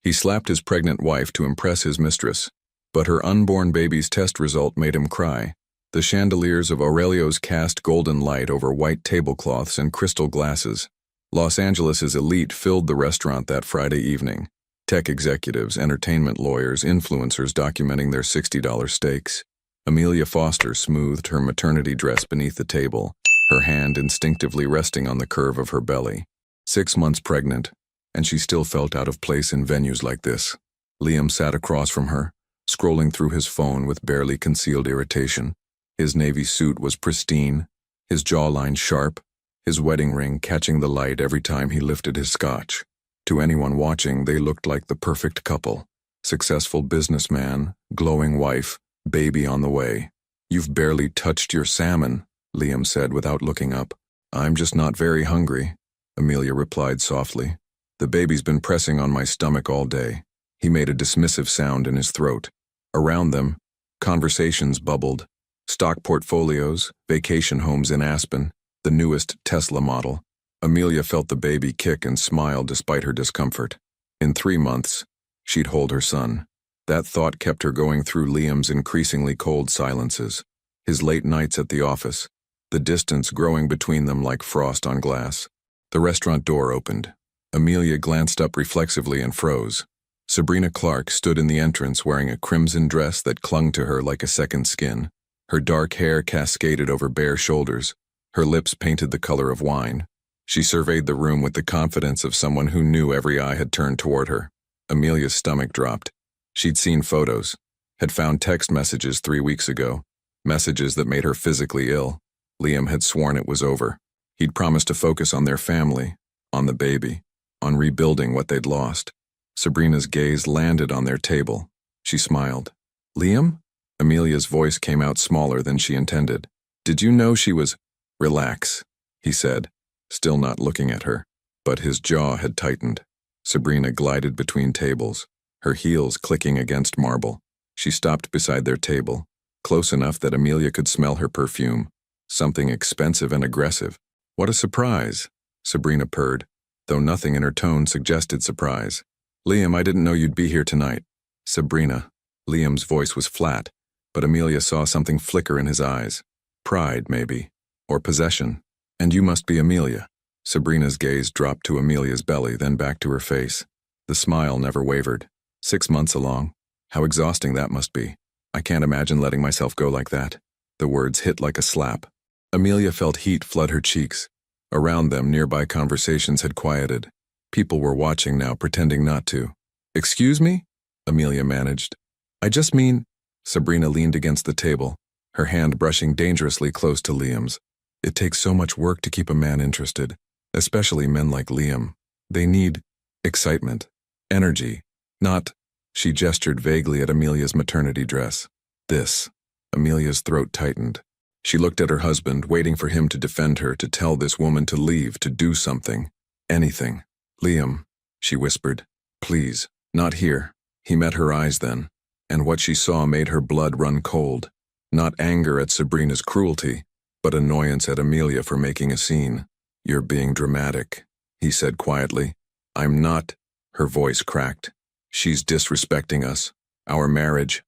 He slapped his pregnant wife to impress his mistress, but her unborn baby's test result made him cry. The chandeliers of Aurelio's cast golden light over white tablecloths and crystal glasses. Los Angeles' elite filled the restaurant that Friday evening. Tech executives, entertainment lawyers, influencers documenting their $60 steaks. Amelia Foster smoothed her maternity dress beneath the table, her hand instinctively resting on the curve of her belly. 6 months pregnant, and she still felt out of place in venues like this. Liam sat across from her, scrolling through his phone with barely concealed irritation. His navy suit was pristine, his jawline sharp, his wedding ring catching the light every time he lifted his scotch. To anyone watching, they looked like the perfect couple. Successful businessman, glowing wife, baby on the way. "You've barely touched your salmon," Liam said without looking up. "I'm just not very hungry," Amelia replied softly. "The baby's been pressing on my stomach all day." He made a dismissive sound in his throat. Around them, conversations bubbled. Stock portfolios, vacation homes in Aspen, the newest Tesla model. Amelia felt the baby kick and smile despite her discomfort. In 3 months, she'd hold her son. That thought kept her going through Liam's increasingly cold silences, his late nights at the office, the distance growing between them like frost on glass. The restaurant door opened. Amelia glanced up reflexively and froze. Sabrina Clark stood in the entrance wearing a crimson dress that clung to her like a second skin. Her dark hair cascaded over bare shoulders, her lips painted the color of wine. She surveyed the room with the confidence of someone who knew every eye had turned toward her. Amelia's stomach dropped. She'd seen photos, had found text messages 3 weeks ago, messages that made her physically ill. Liam had sworn it was over. He'd promised to focus on their family, on the baby, on rebuilding what they'd lost. Sabrina's gaze landed on their table. She smiled. "Liam?" Amelia's voice came out smaller than she intended. "Did you know she was—" "Relax," he said, still not looking at her, but his jaw had tightened. Sabrina glided between tables, her heels clicking against marble. She stopped beside their table, close enough that Amelia could smell her perfume, something expensive and aggressive. "What a surprise," Sabrina purred, though nothing in her tone suggested surprise. "Liam, I didn't know you'd be here tonight." "Sabrina." Liam's voice was flat, but Amelia saw something flicker in his eyes. Pride, maybe, or possession. "And you must be Amelia." Sabrina's gaze dropped to Amelia's belly, then back to her face. The smile never wavered. 6 months along. How exhausting that must be. "I can't imagine letting myself go like that." The words hit like a slap. Amelia felt heat flood her cheeks. Around them, nearby conversations had quieted. People were watching now, pretending not to. "Excuse me?" Amelia managed. "I just mean—" Sabrina leaned against the table, her hand brushing dangerously close to Liam's. "It takes so much work to keep a man interested, especially men like Liam. They need excitement, energy, not—" She gestured vaguely at Amelia's maternity dress. "This." Amelia's throat tightened. She looked at her husband, waiting for him to defend her, to tell this woman to leave, to do something. Anything. "Liam," she whispered. "Please, not here." He met her eyes then, and what she saw made her blood run cold. Not anger at Sabrina's cruelty, but annoyance at Amelia for making a scene. "You're being dramatic," he said quietly. "I'm not." Her voice cracked. "She's disrespecting us. Our marriage.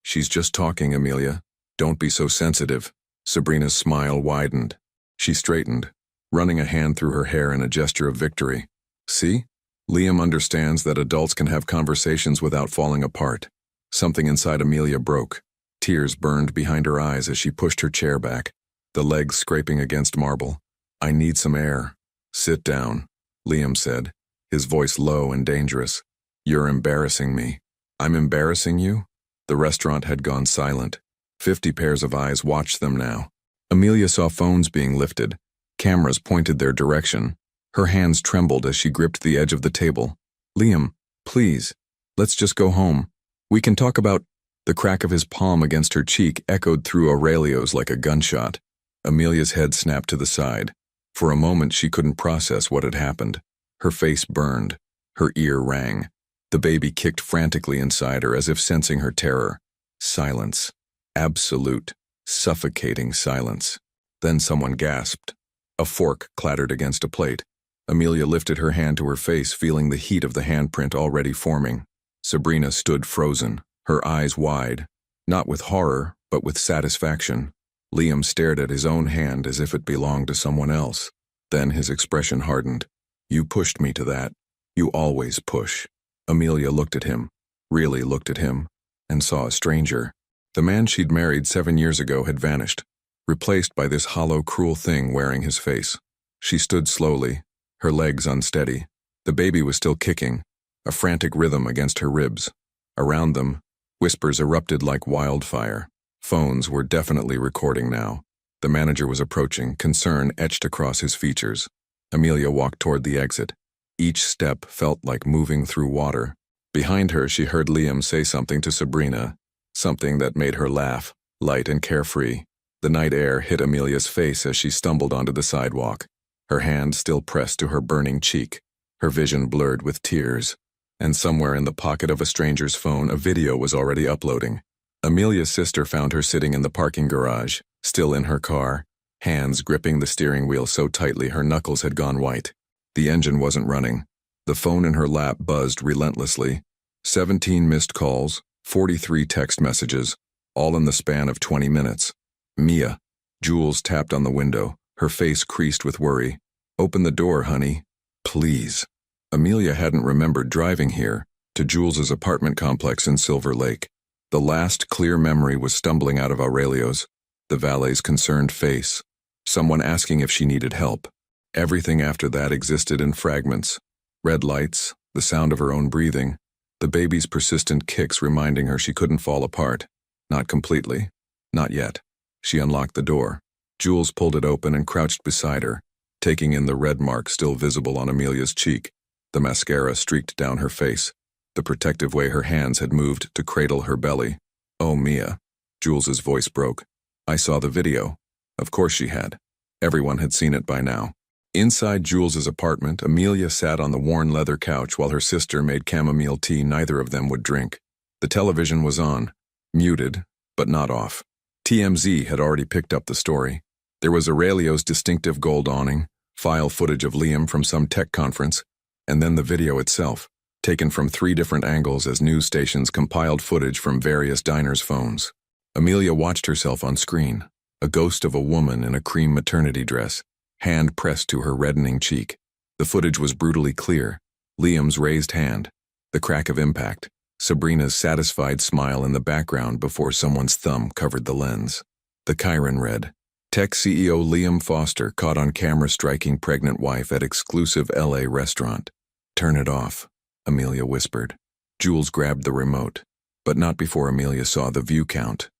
She's just talking, Amelia. Don't be so sensitive." Sabrina's smile widened. She straightened, running a hand through her hair in a gesture of victory. "See? Liam understands that adults can have conversations without falling apart." Something inside Amelia broke. Tears burned behind her eyes as she pushed her chair back, the legs scraping against marble. "I need some air." "Sit down," Liam said, his voice low and dangerous. "You're embarrassing me." "I'm embarrassing you?" The restaurant had gone silent. 50 pairs of eyes watched them now. Amelia saw phones being lifted. Cameras pointed their direction. Her hands trembled as she gripped the edge of the table. "Liam, please, let's just go home. We can talk about—" The crack of his palm against her cheek echoed through Aurelio's like a gunshot. Amelia's head snapped to the side. For a moment she couldn't process what had happened. Her face burned. Her ear rang. The baby kicked frantically inside her as if sensing her terror. Silence. Absolute, suffocating silence. Then someone gasped. A fork clattered against a plate. Amelia lifted her hand to her face, feeling the heat of the handprint already forming. Sabrina stood frozen, her eyes wide, not with horror, but with satisfaction. Liam stared at his own hand as if it belonged to someone else. Then his expression hardened. "You pushed me to that. You always push." Amelia looked at him, really looked at him, and saw a stranger. The man she'd married 7 years ago had vanished, replaced by this hollow, cruel thing wearing his face. She stood slowly, her legs unsteady. The baby was still kicking, a frantic rhythm against her ribs. Around them, whispers erupted like wildfire. Phones were definitely recording now. The manager was approaching, concern etched across his features. Amelia walked toward the exit. Each step felt like moving through water. Behind her, she heard Liam say something to Sabrina, something that made her laugh, light and carefree. The night air hit Amelia's face as she stumbled onto the sidewalk, her hand still pressed to her burning cheek, her vision blurred with tears. And somewhere in the pocket of a stranger's phone, a video was already uploading. Amelia's sister found her sitting in the parking garage, still in her car, hands gripping the steering wheel so tightly her knuckles had gone white. The engine wasn't running. The phone in her lap buzzed relentlessly. 17 missed calls, 43 text messages, all in the span of 20 minutes. "Mia." Jules tapped on the window, her face creased with worry. "Open the door, honey. Please." Amelia hadn't remembered driving here, to Jules's apartment complex in Silver Lake. The last clear memory was stumbling out of Aurelio's, the valet's concerned face, someone asking if she needed help. Everything after that existed in fragments. Red lights, the sound of her own breathing, the baby's persistent kicks reminding her she couldn't fall apart. Not completely. Not yet. She unlocked the door. Jules pulled it open and crouched beside her, taking in the red mark still visible on Amelia's cheek. The mascara streaked down her face, the protective way her hands had moved to cradle her belly. "Oh, Mia." Jules's voice broke. "I saw the video." Of course she had. Everyone had seen it by now. Inside Jules's apartment, Amelia sat on the worn leather couch while her sister made chamomile tea neither of them would drink. The television was on, muted, but not off. TMZ had already picked up the story. There was Aurelio's distinctive gold awning, file footage of Liam from some tech conference, and then the video itself, taken from 3 different angles as news stations compiled footage from various diners' phones. Amelia watched herself on screen, a ghost of a woman in a cream maternity dress, hand pressed to her reddening cheek. The footage was brutally clear. Liam's raised hand, the crack of impact, Sabrina's satisfied smile in the background before someone's thumb covered the lens. The Chiron read, "Tech CEO Liam Foster caught on camera striking pregnant wife at exclusive LA restaurant." "Turn it off," Amelia whispered. Jules grabbed the remote, but not before Amelia saw the view count.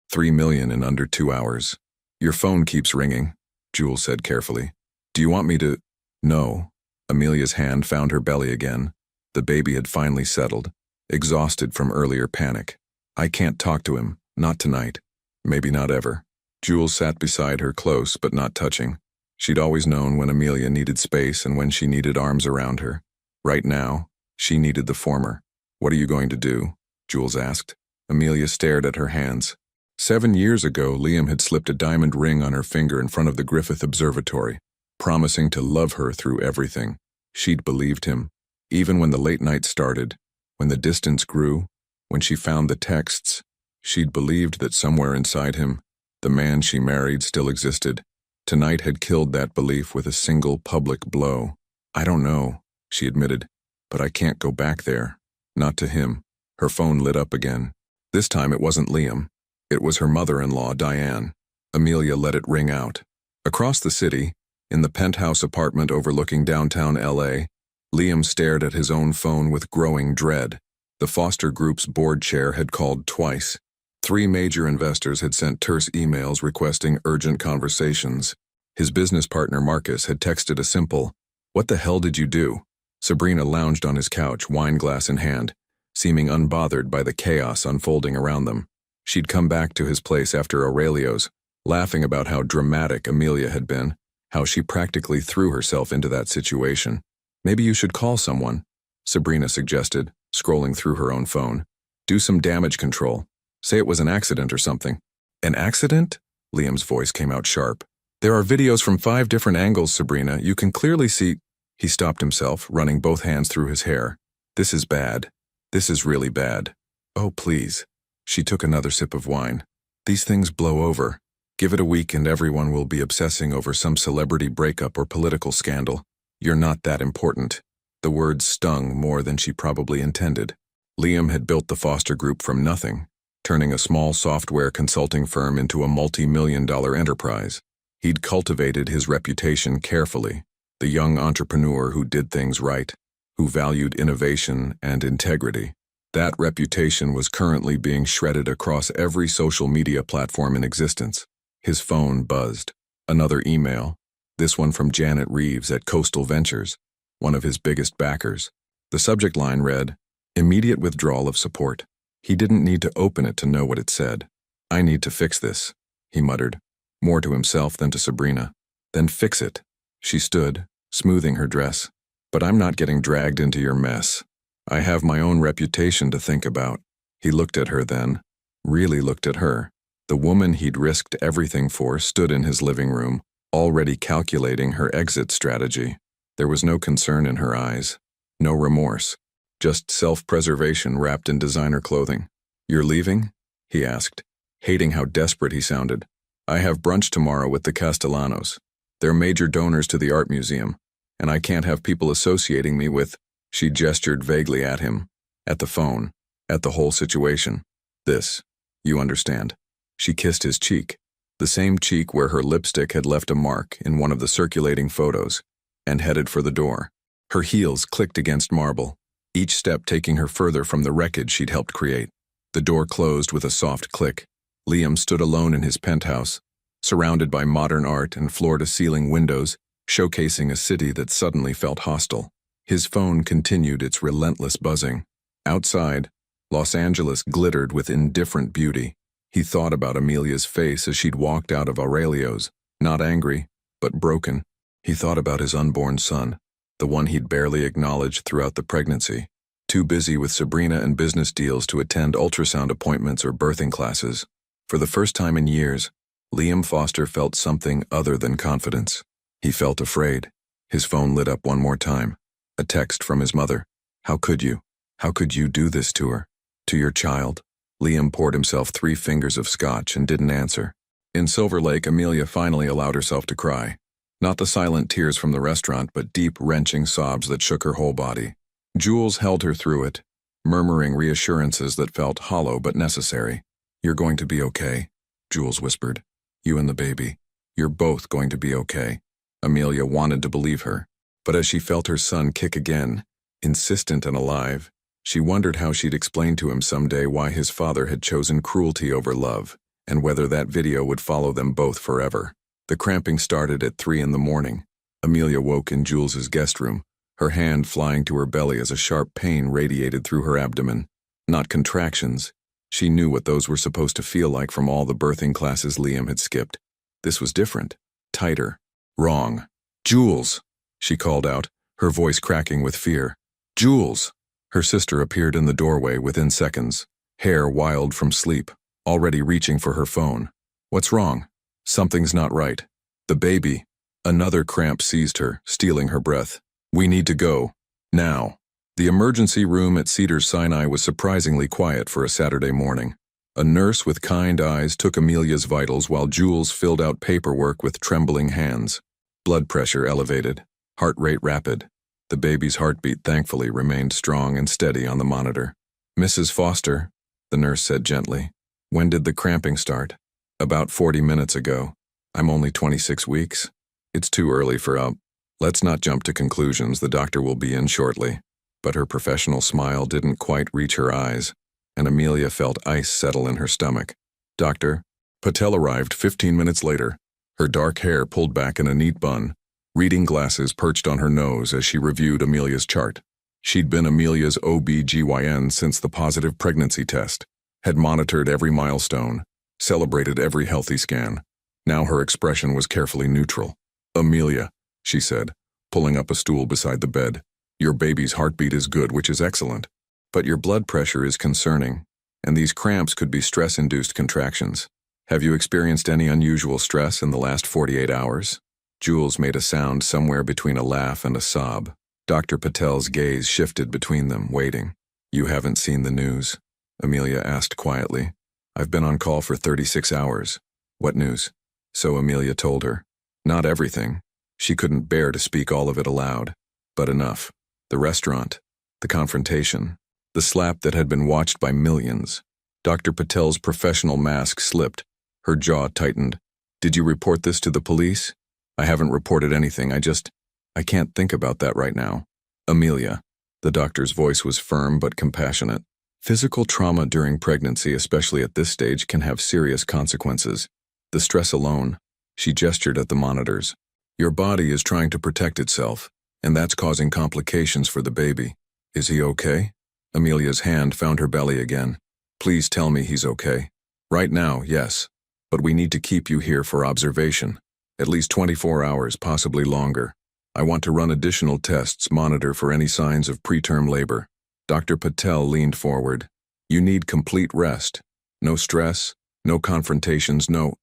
3 million in under 2 hours. "Your phone keeps ringing," Jules said carefully. "Do you want me to—" "No." Amelia's hand found her belly again. The baby had finally settled, exhausted from earlier panic. "I can't talk to him, not tonight. Maybe not ever." Jules sat beside her, close but not touching. She'd always known when Amelia needed space and when she needed arms around her. Right now, she needed the former. "What are you going to do?" Jules asked. Amelia stared at her hands. 7 years ago, Liam had slipped a diamond ring on her finger in front of the Griffith Observatory, promising to love her through everything. She'd believed him. Even when the late night started, when the distance grew, when she found the texts, she'd believed that somewhere inside him, the man she married still existed. Tonight had killed that belief with a single public blow. "I don't know," she admitted, "but I can't go back there. Not to him." Her phone lit up again. This time it wasn't Liam. It was her mother-in-law, Diane. Amelia let it ring out. Across the city, in the penthouse apartment overlooking downtown LA, Liam stared at his own phone with growing dread. The Foster Group's board chair had called twice. 3 major investors had sent terse emails requesting urgent conversations. His business partner Marcus had texted a simple, "What the hell did you do?" Sabrina lounged on his couch, wineglass in hand, seeming unbothered by the chaos unfolding around them. She'd come back to his place after Aurelio's, laughing about how dramatic Amelia had been, how she practically threw herself into that situation. "Maybe you should call someone," Sabrina suggested, scrolling through her own phone. "Do some damage control. Say it was an accident or something." "An accident?" Liam's voice came out sharp. There are videos from 5 different angles, Sabrina. You can clearly see. He stopped himself, running both hands through his hair. This is bad. This is really bad. Oh, please. She took another sip of wine. These things blow over. Give it a week and everyone will be obsessing over some celebrity breakup or political scandal. You're not that important. The words stung more than she probably intended. Liam had built the Foster Group from nothing, turning a small software consulting firm into a multi-million-dollar enterprise. He'd cultivated his reputation carefully, the young entrepreneur who did things right, who valued innovation and integrity. That reputation was currently being shredded across every social media platform in existence. His phone buzzed. Another email, this one from Janet Reeves at Coastal Ventures, one of his biggest backers. The subject line read, "Immediate withdrawal of support." He didn't need to open it to know what it said. "I need to fix this," he muttered, more to himself than to Sabrina. "Then fix it." She stood, smoothing her dress. "But I'm not getting dragged into your mess. I have my own reputation to think about." He looked at her then, really looked at her. The woman he'd risked everything for stood in his living room, already calculating her exit strategy. There was no concern in her eyes, no remorse, just self-preservation wrapped in designer clothing. "You're leaving?" he asked, hating how desperate he sounded. "I have brunch tomorrow with the Castellanos. They're major donors to the art museum, and I can't have people associating me with—" She gestured vaguely at him, at the phone, at the whole situation. "This, you understand." She kissed his cheek, the same cheek where her lipstick had left a mark in one of the circulating photos, and headed for the door. Her heels clicked against marble, each step taking her further from the wreckage she'd helped create. The door closed with a soft click. Liam stood alone in his penthouse, surrounded by modern art and floor-to-ceiling windows, showcasing a city that suddenly felt hostile. His phone continued its relentless buzzing. Outside, Los Angeles glittered with indifferent beauty. He thought about Amelia's face as she'd walked out of Aurelio's, not angry, but broken. He thought about his unborn son, the one he'd barely acknowledged throughout the pregnancy, too busy with Sabrina and business deals to attend ultrasound appointments or birthing classes. For the first time in years, Liam Foster felt something other than confidence. He felt afraid. His phone lit up one more time. A text from his mother. "How could you? How could you do this to her? To your child?" Liam poured himself 3 fingers of scotch and didn't answer. In Silver Lake, Amelia finally allowed herself to cry. Not the silent tears from the restaurant, but deep, wrenching sobs that shook her whole body. Jules held her through it, murmuring reassurances that felt hollow but necessary. "You're going to be okay," Jules whispered. "You and the baby. You're both going to be okay." Amelia wanted to believe her, but as she felt her son kick again, insistent and alive, she wondered how she'd explain to him someday why his father had chosen cruelty over love, and whether that video would follow them both forever. The cramping started at 3 in the morning. Amelia woke in Jules's guest room, her hand flying to her belly as a sharp pain radiated through her abdomen. Not contractions. She knew what those were supposed to feel like from all the birthing classes Liam had skipped. This was different, tighter, wrong. "Jules!" she called out, her voice cracking with fear. "Jules!" Her sister appeared in the doorway within seconds, hair wild from sleep, already reaching for her phone. "What's wrong?" "Something's not right." "The baby." Another cramp seized her, stealing her breath. "We need to go. Now." The emergency room at Cedars-Sinai was surprisingly quiet for a Saturday morning. A nurse with kind eyes took Amelia's vitals while Jules filled out paperwork with trembling hands. Blood pressure elevated, heart rate rapid. The baby's heartbeat thankfully remained strong and steady on the monitor. "Mrs. Foster," the nurse said gently, "when did the cramping start?" "About 40 minutes ago. I'm only 26 weeks. It's too early for let's not jump to conclusions. The doctor will be in shortly." But her professional smile didn't quite reach her eyes, and Amelia felt ice settle in her stomach. "Doctor?" Patel arrived 15 minutes later, her dark hair pulled back in a neat bun, reading glasses perched on her nose as she reviewed Amelia's chart. She'd been Amelia's OB-GYN since the positive pregnancy test, had monitored every milestone, celebrated every healthy scan. Now her expression was carefully neutral. "Amelia," she said, pulling up a stool beside the bed, "your baby's heartbeat is good, which is excellent. But your blood pressure is concerning, and these cramps could be stress-induced contractions." Have you experienced any unusual stress in the last 48 hours? Jules made a sound somewhere between a laugh and a sob. Dr. Patel's gaze shifted between them, waiting. You haven't seen the news? Amelia asked quietly. I've been on call for 36 hours. What news? So Amelia told her. Not everything. She couldn't bear to speak all of it aloud. But enough. The restaurant. The confrontation. The slap that had been watched by millions. Dr. Patel's professional mask slipped. Her jaw tightened. Did you report this to the police? I haven't reported anything. I can't think about that right now. Amelia. The doctor's voice was firm but compassionate. Physical trauma during pregnancy, especially at this stage, can have serious consequences. The stress alone. She gestured at the monitors. Your body is trying to protect itself, and that's causing complications for the baby. Is he okay? Amelia's hand found her belly again. Please tell me he's okay. Right now, yes. But we need to keep you here for observation. At least 24 hours, possibly longer. I want to run additional tests, monitor for any signs of preterm labor. Dr. Patel leaned forward. You need complete rest. No stress, no confrontations, no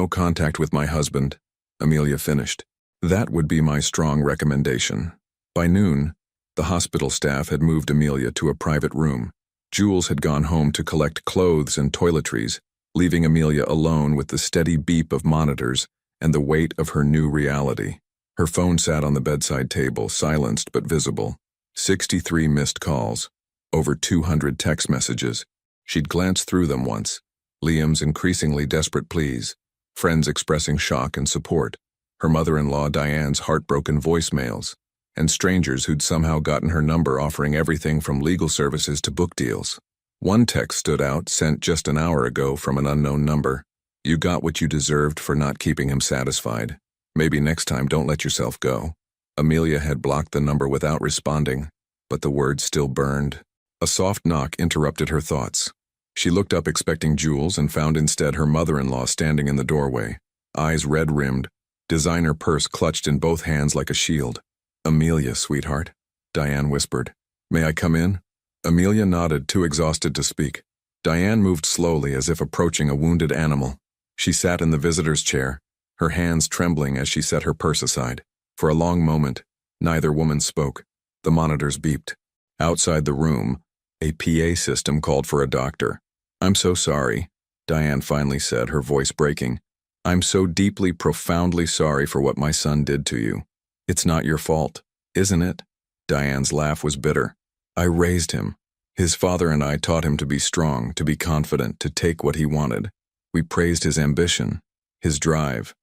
contact with my husband. Amelia finished. That would be my strong recommendation. By noon, the hospital staff had moved Amelia to a private room. Jules had gone home to collect clothes and toiletries, leaving Amelia alone with the steady beep of monitors and the weight of her new reality. Her phone sat on the bedside table, silenced but visible. 63 missed calls. Over 200 text messages. She'd glanced through them once. Liam's increasingly desperate pleas. Friends expressing shock and support. Her mother-in-law Diane's heartbroken voicemails. And strangers who'd somehow gotten her number offering everything from legal services to book deals. One text stood out, sent just an hour ago from an unknown number. You got what you deserved for not keeping him satisfied. Maybe next time don't let yourself go. Amelia had blocked the number without responding, but the words still burned. A soft knock interrupted her thoughts. She looked up expecting Jules and found instead her mother-in-law standing in the doorway, eyes red-rimmed, designer purse clutched in both hands like a shield. Amelia, sweetheart, Diane whispered. May I come in? Amelia nodded, too exhausted to speak. Diane moved slowly as if approaching a wounded animal. She sat in the visitor's chair, her hands trembling as she set her purse aside. For a long moment, neither woman spoke. The monitors beeped. Outside the room, a PA system called for a doctor. I'm so sorry, Diane finally said, her voice breaking. I'm so deeply, profoundly sorry for what my son did to you. It's not your fault, isn't it? Diane's laugh was bitter. I raised him. His father and I taught him to be strong, to be confident, to take what he wanted. We praised his ambition, his drive.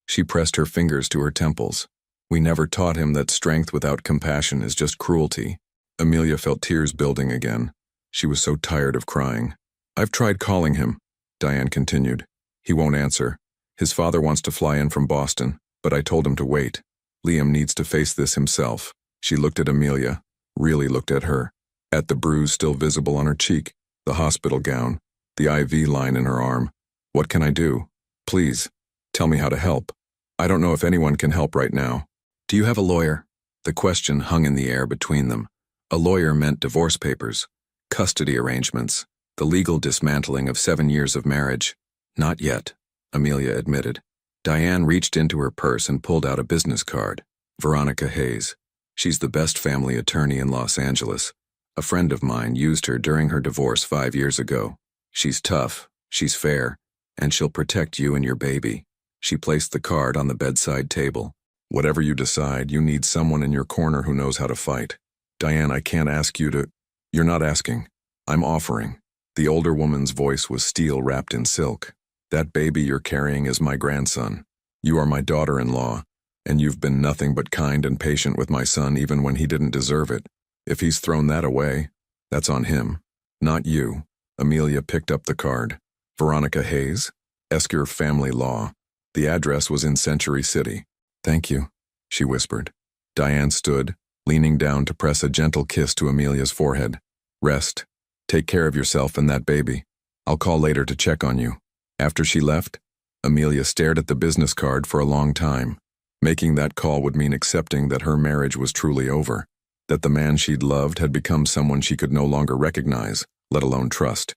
She pressed her fingers to her temples. We never taught him that strength without compassion is just cruelty. Amelia felt tears building again. She was so tired of crying. I've tried calling him, Diane continued. He won't answer. His father wants to fly in from Boston, but I told him to wait. Liam needs to face this himself. She looked at Amelia, really looked at her, at the bruise still visible on her cheek, the hospital gown, the IV line in her arm. What can I do? Please, tell me how to help. I don't know if anyone can help right now. Do you have a lawyer? The question hung in the air between them. A lawyer meant divorce papers, custody arrangements, the legal dismantling of 7 years of marriage. Not yet, Amelia admitted. Diane reached into her purse and pulled out a business card. Veronica Hayes. She's the best family attorney in Los Angeles. A friend of mine used her during her divorce 5 years ago. She's tough, she's fair, and she'll protect you and your baby. She placed the card on the bedside table. Whatever you decide, you need someone in your corner who knows how to fight. Diane, I can't ask you to... You're not asking. I'm offering. The older woman's voice was steel wrapped in silk. That baby you're carrying is my grandson. You are my daughter-in-law, and you've been nothing but kind and patient with my son even when he didn't deserve it. If he's thrown that away, that's on him, not you. Amelia picked up the card. Veronica Hayes, Esker Family Law. The address was in Century City. Thank you, she whispered. Diane stood, leaning down to press a gentle kiss to Amelia's forehead. Rest. Take care of yourself and that baby. I'll call later to check on you. After she left, Amelia stared at the business card for a long time. Making that call would mean accepting that her marriage was truly over, that the man she'd loved had become someone she could no longer recognize, let alone trust.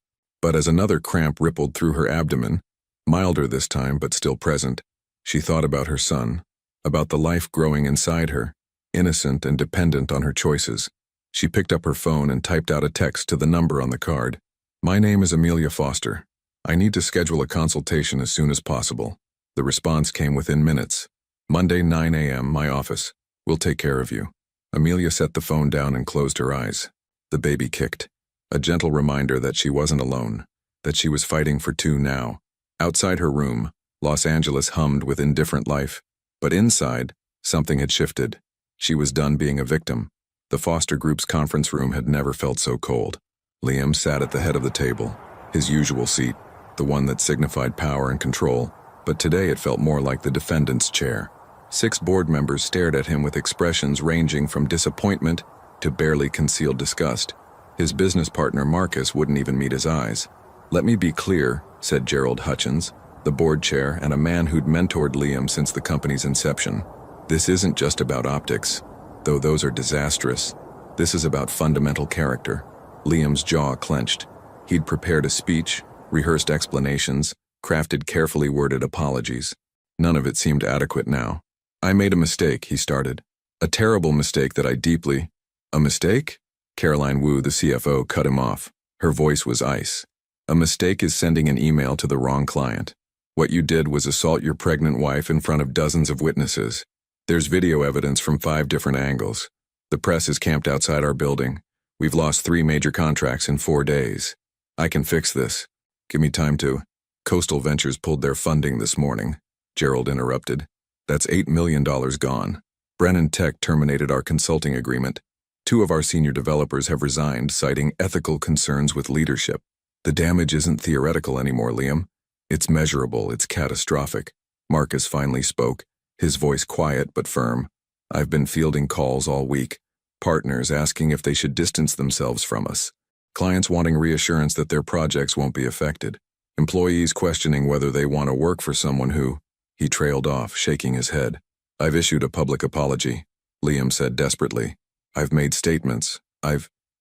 But as another cramp rippled through her abdomen, milder this time but still present, she thought about her son, about the life growing inside her, innocent and dependent on her choices. She picked up her phone and typed out a text to the number on the card. "My name is Amelia Foster. I need to schedule a consultation as soon as possible." The response came within minutes. "Monday, 9 a.m., my office. We'll take care of you." Amelia set the phone down and closed her eyes. The baby kicked, a gentle reminder that she wasn't alone, that she was fighting for two now. Outside her room, Los Angeles hummed with indifferent life, but inside, something had shifted. She was done being a victim. The foster group's conference room had never felt so cold. Liam sat at the head of the table, his usual seat, the one that signified power and control, but today it felt more like the defendant's chair. 6 board members stared at him with expressions ranging from disappointment to barely concealed disgust. His business partner Marcus wouldn't even meet his eyes. "Let me be clear," said Gerald Hutchins, the board chair and a man who'd mentored Liam since the company's inception. "This isn't just about optics, though those are disastrous. This is about fundamental character." Liam's jaw clenched. He'd prepared a speech, rehearsed explanations, crafted carefully worded apologies. None of it seemed adequate now. "I made a mistake," he started. "A terrible mistake that I deeply—" "A mistake?" Caroline Wu, the CFO, cut him off. Her voice was ice. "A mistake is sending an email to the wrong client. What you did was assault your pregnant wife in front of dozens of witnesses. There's video evidence from 5 different angles. The press is camped outside our building. We've lost 3 major contracts in 4 days. I can fix this. Give me time to—" "Coastal Ventures pulled their funding this morning," Gerald interrupted. "That's $8 million gone. Brennan Tech terminated our consulting agreement. 2 of our senior developers have resigned, citing ethical concerns with leadership. The damage isn't theoretical anymore, Liam. It's measurable, it's catastrophic." Marcus finally spoke, his voice quiet but firm. "I've been fielding calls all week. Partners asking if they should distance themselves from us. Clients wanting reassurance that their projects won't be affected. Employees questioning whether they want to work for someone who—" He trailed off, shaking his head. "I've issued a public apology," Liam said desperately. "I've made statements.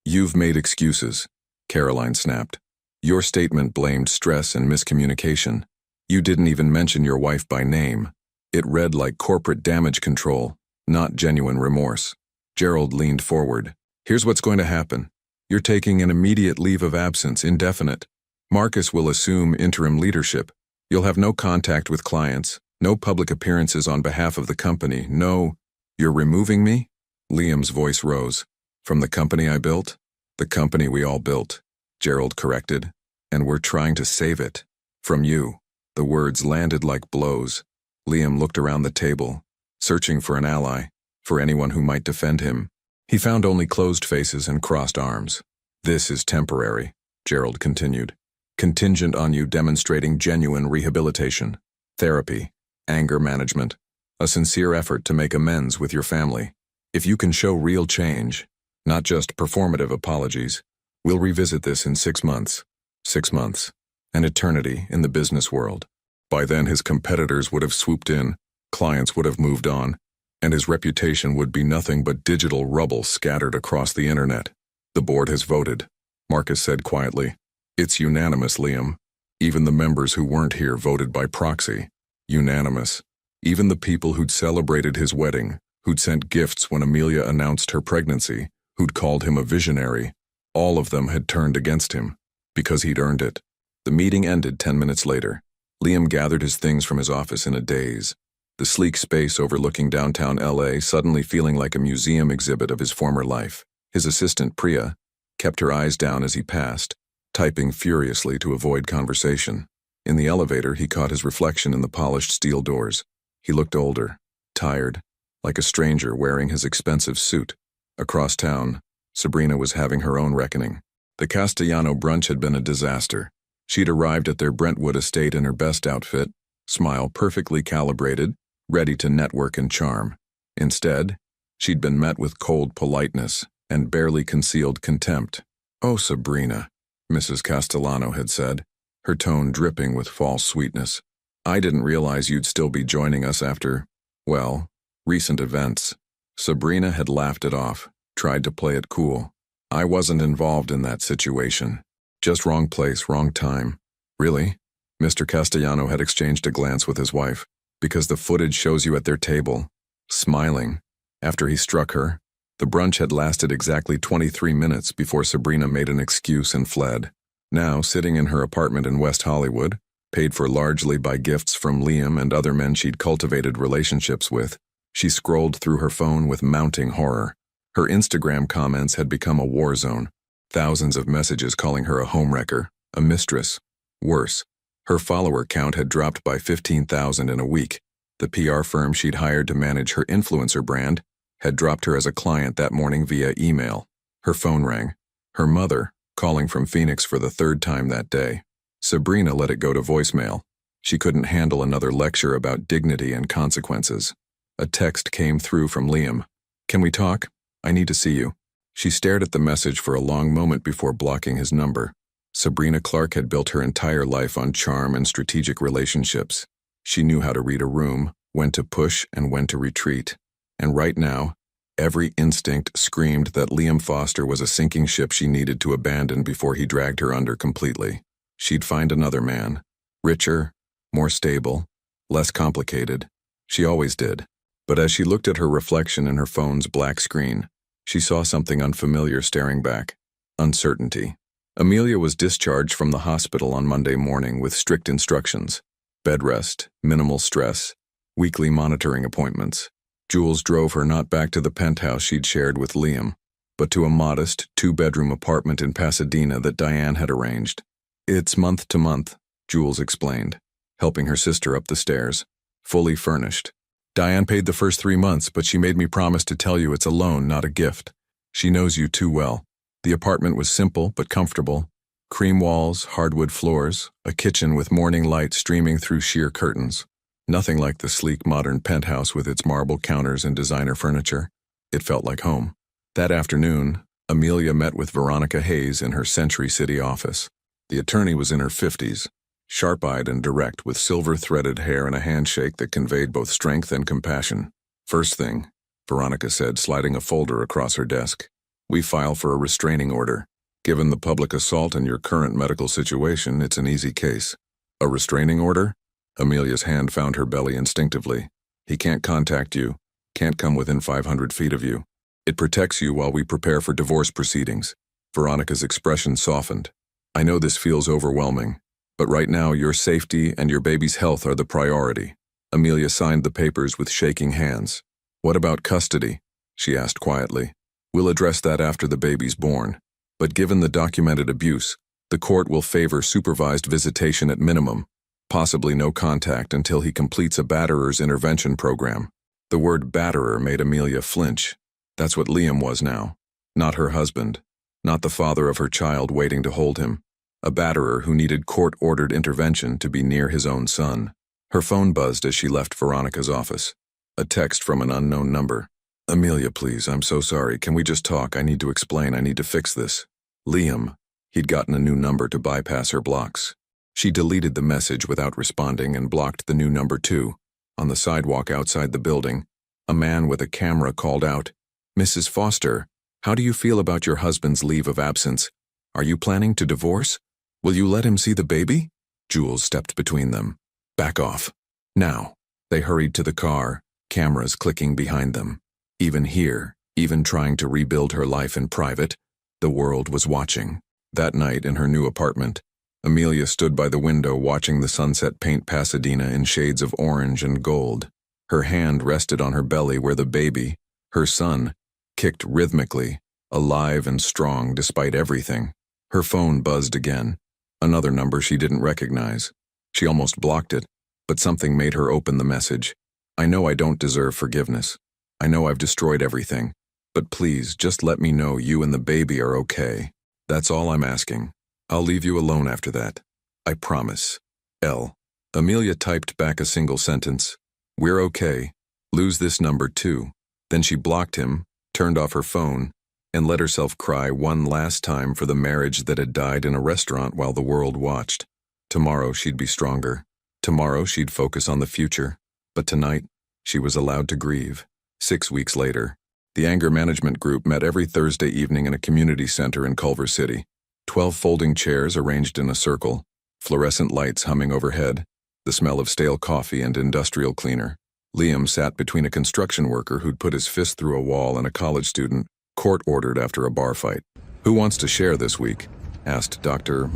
You've made excuses," Caroline snapped. "Your statement blamed stress and miscommunication. You didn't even mention your wife by name. It read like corporate damage control, not genuine remorse." Gerald leaned forward. "Here's what's going to happen. You're taking an immediate leave of absence, indefinite. Marcus will assume interim leadership. You'll have no contact with clients, no public appearances on behalf of the company, no—" "You're removing me?" Liam's voice rose. "From the company I built?" "The company we all built," Gerald corrected. "And we're trying to save it. From you." The words landed like blows. Liam looked around the table, searching for an ally, for anyone who might defend him. He found only closed faces and crossed arms. "This is temporary," Gerald continued. "Contingent on you demonstrating genuine rehabilitation, therapy, anger management, a sincere effort to make amends with your family. If you can show real change, not just performative apologies, we'll revisit this in 6 months. 6 months. An eternity in the business world. By then his competitors would have swooped in, clients would have moved on, and his reputation would be nothing but digital rubble scattered across the internet. The board has voted," Marcus said quietly. "It's unanimous, Liam. Even the members who weren't here voted by proxy. Unanimous. Even the people who'd celebrated his wedding, who'd sent gifts when Amelia announced her pregnancy, who'd called him a visionary, all of them had turned against him, because he'd earned it." The meeting ended 10 minutes later. Liam gathered his things from his office in a daze. The sleek space overlooking downtown LA suddenly feeling like a museum exhibit of his former life. His assistant, Priya, kept her eyes down as he passed, typing furiously to avoid conversation. In the elevator, he caught his reflection in the polished steel doors. He looked older, tired, like a stranger wearing his expensive suit. Across town, Sabrina was having her own reckoning. The Castellano brunch had been a disaster. She'd arrived at their Brentwood estate in her best outfit, smile perfectly calibrated, ready to network and charm. Instead, she'd been met with cold politeness and barely concealed contempt. "Oh, Sabrina," Mrs. Castellano had said, her tone dripping with false sweetness. "I didn't realize you'd still be joining us after, well, recent events." Sabrina had laughed it off, tried to play it cool. "I wasn't involved in that situation." Just wrong place, wrong time. Really? Mr. Castellano had exchanged a glance with his wife, because the footage shows you at their table, smiling. After he struck her, the brunch had lasted exactly 23 minutes before Sabrina made an excuse and fled. Now, sitting in her apartment in West Hollywood, paid for largely by gifts from Liam and other men she'd cultivated relationships with, she scrolled through her phone with mounting horror. Her Instagram comments had become a war zone. Thousands of messages calling her a homewrecker, a mistress. Worse, her follower count had dropped by 15,000 in a week. The PR firm she'd hired to manage her influencer brand had dropped her as a client that morning via email. Her phone rang. Her mother, calling from Phoenix for the third time that day. Sabrina let it go to voicemail. She couldn't handle another lecture about dignity and consequences. A text came through from Liam. "Can we talk? I need to see you." She stared at the message for a long moment before blocking his number. Sabrina Clark had built her entire life on charm and strategic relationships. She knew how to read a room, when to push and when to retreat. And right now, every instinct screamed that Liam Foster was a sinking ship she needed to abandon before he dragged her under completely. She'd find another man. Richer, more stable, less complicated. She always did. But as she looked at her reflection in her phone's black screen, she saw something unfamiliar staring back. Uncertainty. Amelia was discharged from the hospital on Monday morning with strict instructions. Bed rest, minimal stress, weekly monitoring appointments. Jules drove her not back to the penthouse she'd shared with Liam, but to a modest, two-bedroom apartment in Pasadena that Diane had arranged. "It's month to month," Jules explained, helping her sister up the stairs. "Fully furnished. Diane paid the first 3 months, but she made me promise to tell you it's a loan, not a gift. She knows you too well." The apartment was simple but comfortable. Cream walls, hardwood floors, a kitchen with morning light streaming through sheer curtains. Nothing like the sleek modern penthouse with its marble counters and designer furniture. It felt like home. That afternoon, Amelia met with Veronica Hayes in her Century City office. The attorney was in her 50s, sharp-eyed and direct with silver-threaded hair and a handshake that conveyed both strength and compassion. "First thing," Veronica said, sliding a folder across her desk, "we file for a restraining order. Given the public assault and your current medical situation, it's an easy case." "A restraining order?" Amelia's hand found her belly instinctively. "He can't contact you, can't come within 500 feet of you. It protects you while we prepare for divorce proceedings." Veronica's expression softened. "I know this feels overwhelming, but right now your safety and your baby's health are the priority." Amelia signed the papers with shaking hands. "What about custody?" she asked quietly. "We'll address that after the baby's born. But given the documented abuse, the court will favor supervised visitation at minimum, possibly no contact until he completes a batterer's intervention program." The word batterer made Amelia flinch. That's what Liam was now. Not her husband. Not the father of her child waiting to hold him. A batterer who needed court-ordered intervention to be near his own son. Her phone buzzed as she left Veronica's office. A text from an unknown number. "Amelia, please, I'm so sorry. Can we just talk? I need to explain. I need to fix this." Liam. He'd gotten a new number to bypass her blocks. She deleted the message without responding and blocked the new number too. On the sidewalk outside the building, a man with a camera called out, "Mrs. Foster, how do you feel about your husband's leave of absence? Are you planning to divorce? Will you let him see the baby?" Jules stepped between them. "Back off. Now." They hurried to the car, cameras clicking behind them. Even here, even trying to rebuild her life in private, the world was watching. That night in her new apartment, Amelia stood by the window watching the sunset paint Pasadena in shades of orange and gold. Her hand rested on her belly where the baby, her son, kicked rhythmically, alive and strong despite everything. Her phone buzzed again. Another number she didn't recognize. She almost blocked it, but something made her open the message. "I know I don't deserve forgiveness. I know I've destroyed everything. But please, just let me know you and the baby are okay. That's all I'm asking. I'll leave you alone after that. I promise. L." Amelia typed back a single sentence. "We're okay. Lose this number too." Then she blocked him, turned off her phone, and let herself cry one last time for the marriage that had died in a restaurant while the world watched. Tomorrow she'd be stronger. Tomorrow she'd focus on the future. But tonight, she was allowed to grieve. 6 weeks later, the anger management group met every Thursday evening in a community center in Culver City. 12 folding chairs arranged in a circle, fluorescent lights humming overhead, the smell of stale coffee and industrial cleaner. Liam sat between a construction worker who'd put his fist through a wall and a college student, court-ordered after a bar fight. "Who wants to share this week?" asked Dr.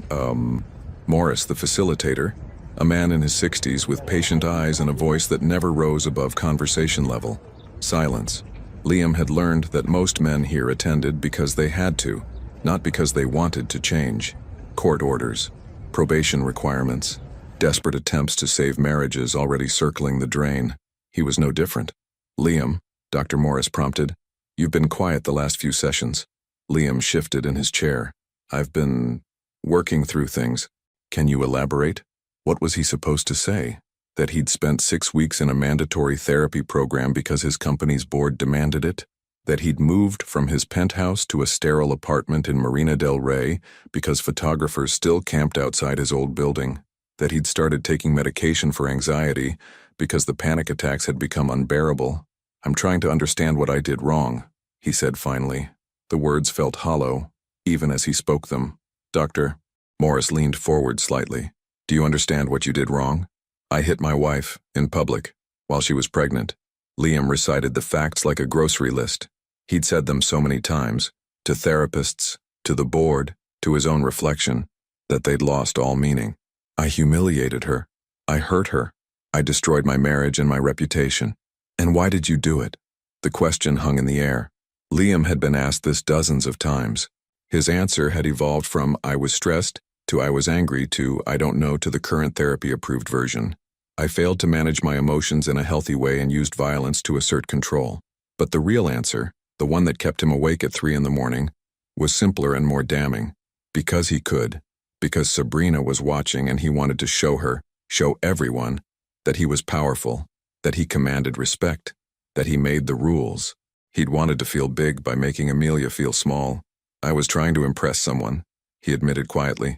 Morris, the facilitator, a man in his 60s with patient eyes and a voice that never rose above conversation level. Silence. Liam had learned that most men here attended because they had to, not because they wanted to change. Court orders, probation requirements, desperate attempts to save marriages already circling the drain. He was no different. "Liam," Dr. Morris prompted, "you've been quiet the last few sessions." Liam shifted in his chair. "I've been working through things." "Can you elaborate?" What was he supposed to say? That he'd spent 6 weeks in a mandatory therapy program because his company's board demanded it? That he'd moved from his penthouse to a sterile apartment in Marina del Rey because photographers still camped outside his old building? That he'd started taking medication for anxiety because the panic attacks had become unbearable? "I'm trying to understand what I did wrong," he said finally. The words felt hollow, even as he spoke them. "Doctor," Morris leaned forward slightly. "Do you understand what you did wrong?" "I hit my wife, in public, while she was pregnant." Liam recited the facts like a grocery list. He'd said them so many times, to therapists, to the board, to his own reflection, that they'd lost all meaning. "I humiliated her. I hurt her. I destroyed my marriage and my reputation. And why did you do it?" The question hung in the air. Liam had been asked this dozens of times. His answer had evolved from "I was stressed" to "I was angry" to "I don't know" to the current therapy-approved version. "I failed to manage my emotions in a healthy way and used violence to assert control." But the real answer, the one that kept him awake at 3 a.m, was simpler and more damning. Because he could. Because Sabrina was watching and he wanted to show her, show everyone, that he was powerful, that he commanded respect, that he made the rules. He'd wanted to feel big by making Amelia feel small. "I was trying to impress someone," he admitted quietly.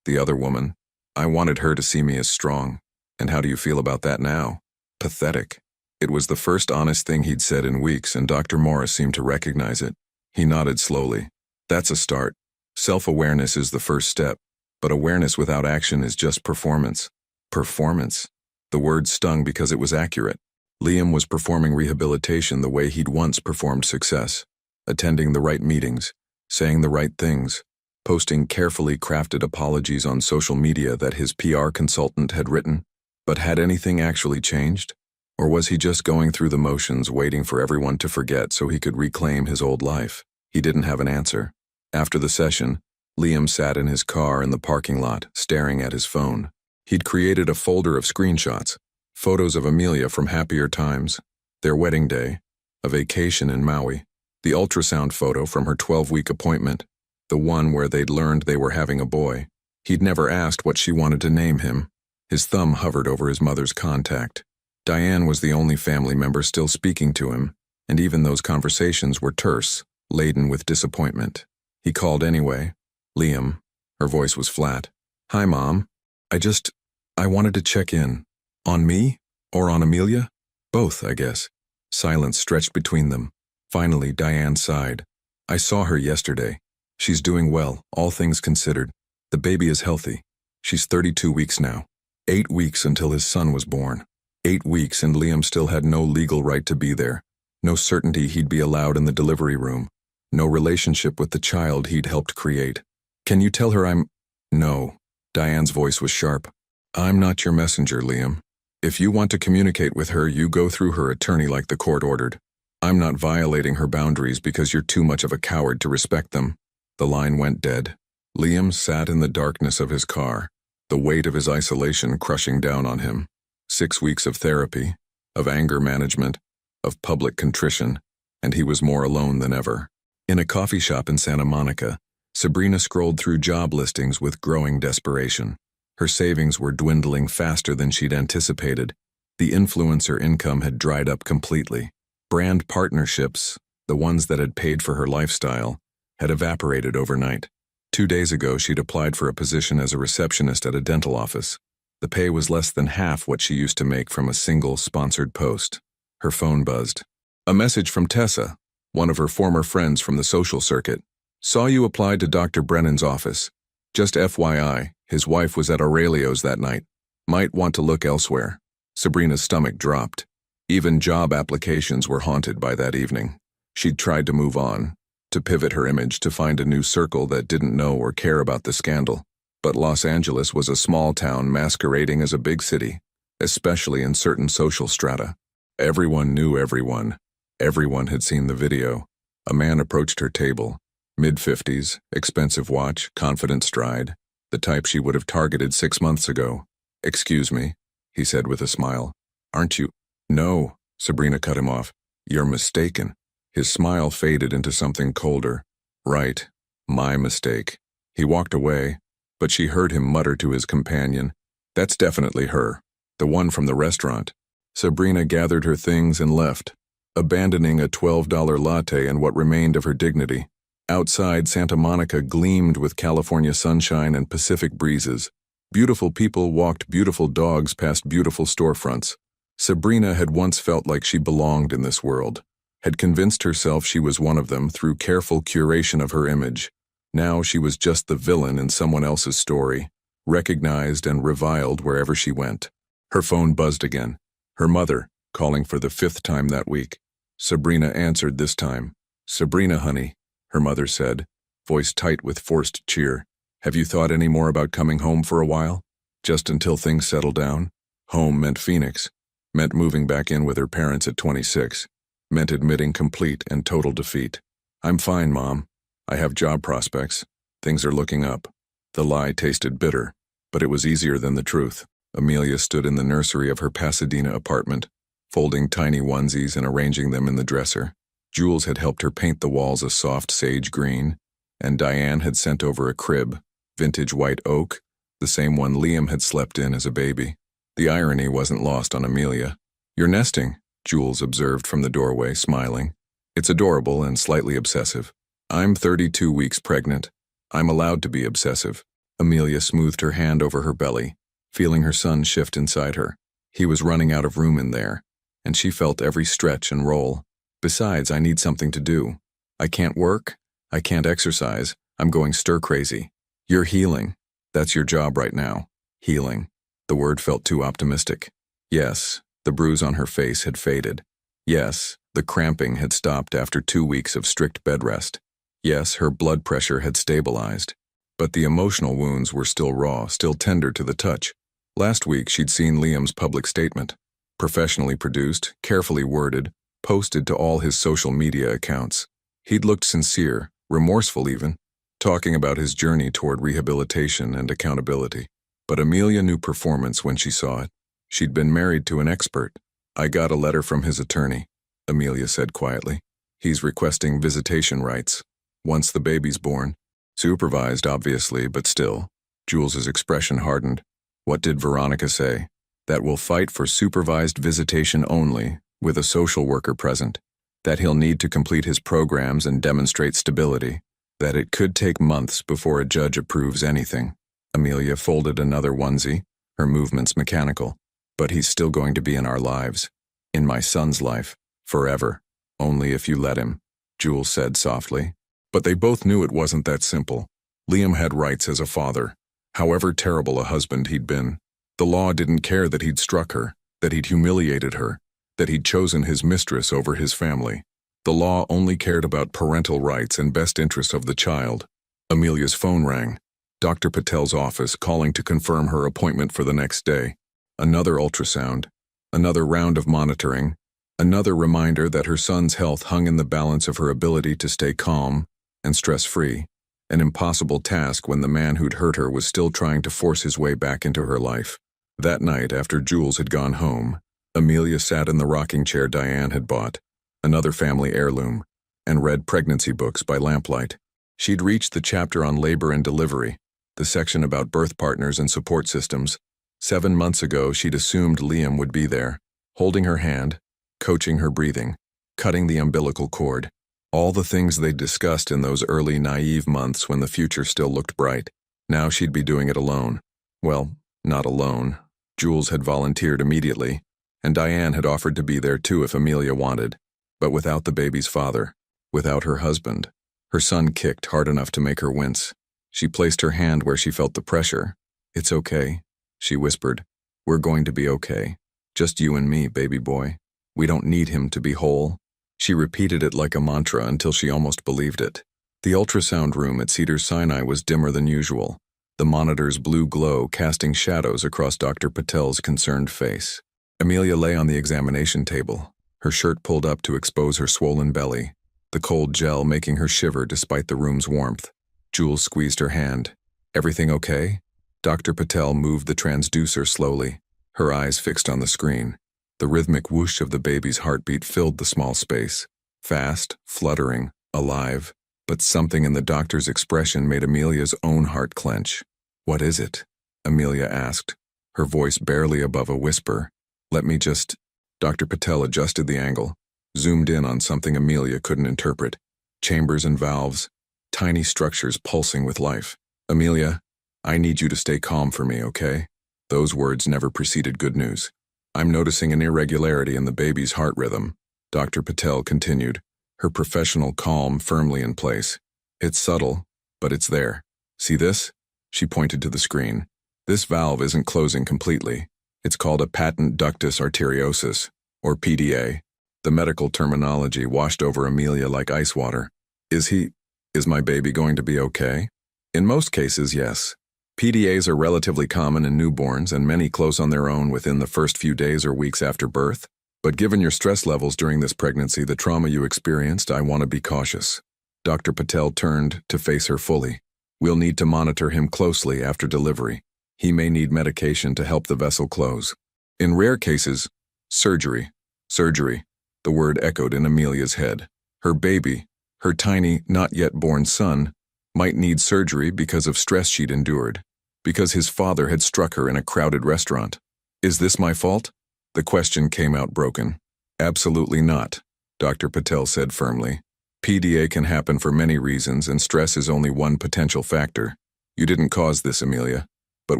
The other woman. I wanted her to see me as strong. And how do you feel about that now?" Pathetic. It was the first honest thing he'd said in weeks, and Dr. Morris seemed to recognize it. He nodded slowly. "That's a start. Self-awareness is the first step, but awareness without action is just performance." Performance. The word stung because it was accurate. Liam was performing rehabilitation the way he'd once performed success. Attending the right meetings, saying the right things, posting carefully crafted apologies on social media that his PR consultant had written. But had anything actually changed? Or was he just going through the motions, waiting for everyone to forget so he could reclaim his old life? He didn't have an answer. After the session, Liam sat in his car in the parking lot, staring at his phone. He'd created a folder of screenshots, photos of Amelia from happier times, their wedding day, a vacation in Maui, the ultrasound photo from her 12-week appointment, the one where they'd learned they were having a boy. He'd never asked what she wanted to name him. His thumb hovered over his mother's contact. Diane was the only family member still speaking to him, and even those conversations were terse, laden with disappointment. He called anyway. "Liam." Her voice was flat. "Hi, Mom. I wanted to check in. On me? Or on Amelia? Both, I guess." Silence stretched between them. Finally, Diane sighed. "I saw her yesterday. She's doing well, all things considered. The baby is healthy. She's 32 weeks now. 8 weeks until his son was born. 8 weeks and Liam still had no legal right to be there. No certainty he'd be allowed in the delivery room. No relationship with the child he'd helped create. Can you tell her I'm—" "No." Diane's voice was sharp. "I'm not your messenger, Liam. If you want to communicate with her, you go through her attorney like the court ordered. I'm not violating her boundaries because you're too much of a coward to respect them." The line went dead. Liam sat in the darkness of his car, the weight of his isolation crushing down on him. 6 weeks of therapy, of anger management, of public contrition, and he was more alone than ever. In a coffee shop in Santa Monica, Sabrina scrolled through job listings with growing desperation. Her savings were dwindling faster than she'd anticipated. The influencer income had dried up completely. Brand partnerships, the ones that had paid for her lifestyle, had evaporated overnight. 2 days ago, she'd applied for a position as a receptionist at a dental office. The pay was less than half what she used to make from a single sponsored post. Her phone buzzed. A message from Tessa, one of her former friends from the social circuit. Saw you applied to Dr. Brennan's office. Just FYI, his wife was at Aurelio's that night. Might want to look elsewhere. Sabrina's stomach dropped. Even job applications were haunted by that evening. She'd tried to move on, to pivot her image to find a new circle that didn't know or care about the scandal. But Los Angeles was a small town masquerading as a big city, especially in certain social strata. Everyone knew everyone. Everyone had seen the video. A man approached her table. Mid-50s, expensive watch, confident stride, the type she would have targeted 6 months ago. "Excuse me," he said with a smile. "Aren't you—" "No," Sabrina cut him off. "You're mistaken." His smile faded into something colder. "Right. My mistake." He walked away, but she heard him mutter to his companion, "That's definitely her. The one from the restaurant." Sabrina gathered her things and left, abandoning a $12 latte and what remained of her dignity. Outside, Santa Monica gleamed with California sunshine and Pacific breezes. Beautiful people walked beautiful dogs past beautiful storefronts. Sabrina had once felt like she belonged in this world, had convinced herself she was one of them through careful curation of her image. Now she was just the villain in someone else's story, recognized and reviled wherever she went. Her phone buzzed again. Her mother, calling for the 5th time that week. Sabrina answered this time. "Sabrina, honey," her mother said, voice tight with forced cheer. "Have you thought any more about coming home for a while? Just until things settle down?" Home meant Phoenix, meant moving back in with her parents at 26, meant admitting complete and total defeat. "I'm fine, Mom. I have job prospects. Things are looking up." The lie tasted bitter, but it was easier than the truth. Amelia stood in the nursery of her Pasadena apartment, folding tiny onesies and arranging them in the dresser. Jules had helped her paint the walls a soft sage green, and Diane had sent over a crib, vintage white oak, the same one Liam had slept in as a baby. The irony wasn't lost on Amelia. "You're nesting," Jules observed from the doorway, smiling. "It's adorable and slightly obsessive. I'm 32 weeks pregnant. I'm allowed to be obsessive." Amelia smoothed her hand over her belly, feeling her son shift inside her. He was running out of room in there, and she felt every stretch and roll. "Besides, I need something to do. I can't work. I can't exercise. I'm going stir-crazy." "You're healing. That's your job right now. Healing." The word felt too optimistic. Yes, the bruise on her face had faded. Yes, the cramping had stopped after 2 weeks of strict bed rest. Yes, her blood pressure had stabilized. But the emotional wounds were still raw, still tender to the touch. Last week she'd seen Liam's public statement. Professionally produced, carefully worded, posted to all his social media accounts. He'd looked sincere, remorseful even, talking about his journey toward rehabilitation and accountability. But Amelia knew performance when she saw it. She'd been married to an expert. "I got a letter from his attorney," Amelia said quietly. "He's requesting visitation rights. Once the baby's born. Supervised, obviously, but still." Jules's expression hardened. "What did Veronica say?" "That we'll fight for supervised visitation only, with a social worker present. That he'll need to complete his programs and demonstrate stability. That it could take months before a judge approves anything." Amelia folded another onesie, her movements mechanical. "But he's still going to be in our lives. In my son's life. Forever. Only if you let him," Jules said softly. But they both knew it wasn't that simple. Liam had rights as a father, however terrible a husband he'd been. The law didn't care that he'd struck her, that he'd humiliated her, that he'd chosen his mistress over his family. The law only cared about parental rights and best interest of the child. Amelia's phone rang. Dr. Patel's office calling to confirm her appointment for the next day. Another ultrasound. Another round of monitoring. Another reminder that her son's health hung in the balance of her ability to stay calm and stress-free. An impossible task when the man who'd hurt her was still trying to force his way back into her life. That night, after Jules had gone home, Amelia sat in the rocking chair Diane had bought, another family heirloom, and read pregnancy books by lamplight. She'd reached the chapter on labor and delivery, the section about birth partners and support systems. 7 months ago, she'd assumed Liam would be there, holding her hand, coaching her breathing, cutting the umbilical cord. All the things they'd discussed in those early naive months when the future still looked bright. Now she'd be doing it alone. Well, not alone. Jules had volunteered immediately, and Diane had offered to be there too if Amelia wanted, but without the baby's father, without her husband. Her son kicked hard enough to make her wince. She placed her hand where she felt the pressure. "It's okay," she whispered. "We're going to be okay. Just you and me, baby boy. We don't need him to be whole." She repeated it like a mantra until she almost believed it. The ultrasound room at Cedars-Sinai was dimmer than usual, the monitor's blue glow casting shadows across Dr. Patel's concerned face. Amelia lay on the examination table, her shirt pulled up to expose her swollen belly, the cold gel making her shiver despite the room's warmth. Jules squeezed her hand. "Everything okay?" Dr. Patel moved the transducer slowly, her eyes fixed on the screen. The rhythmic whoosh of the baby's heartbeat filled the small space. Fast, fluttering, alive, but something in the doctor's expression made Amelia's own heart clench. "What is it?" Amelia asked, her voice barely above a whisper. "Let me just—" Dr. Patel adjusted the angle, zoomed in on something Amelia couldn't interpret. Chambers and valves, tiny structures pulsing with life. "Amelia, I need you to stay calm for me, okay?" Those words never preceded good news. "I'm noticing an irregularity in the baby's heart rhythm," Dr. Patel continued, her professional calm firmly in place. "It's subtle, but it's there. See this?" She pointed to the screen. "This valve isn't closing completely. It's called a patent ductus arteriosus, or PDA. The medical terminology washed over Amelia like ice water. Is my baby going to be okay?" "In most cases, yes. PDAs are relatively common in newborns and many close on their own within the first few days or weeks after birth. But given your stress levels during this pregnancy, the trauma you experienced, I want to be cautious." Dr. Patel turned to face her fully. "We'll need to monitor him closely after delivery. He may need medication to help the vessel close. In rare cases, surgery." Surgery, the word echoed in Amelia's head. Her baby, her tiny, not yet born son, might need surgery because of stress she'd endured, because his father had struck her in a crowded restaurant. "Is this my fault?" The question came out broken. "Absolutely not," Dr. Patel said firmly. "PDA can happen for many reasons, and stress is only one potential factor. You didn't cause this, Amelia, but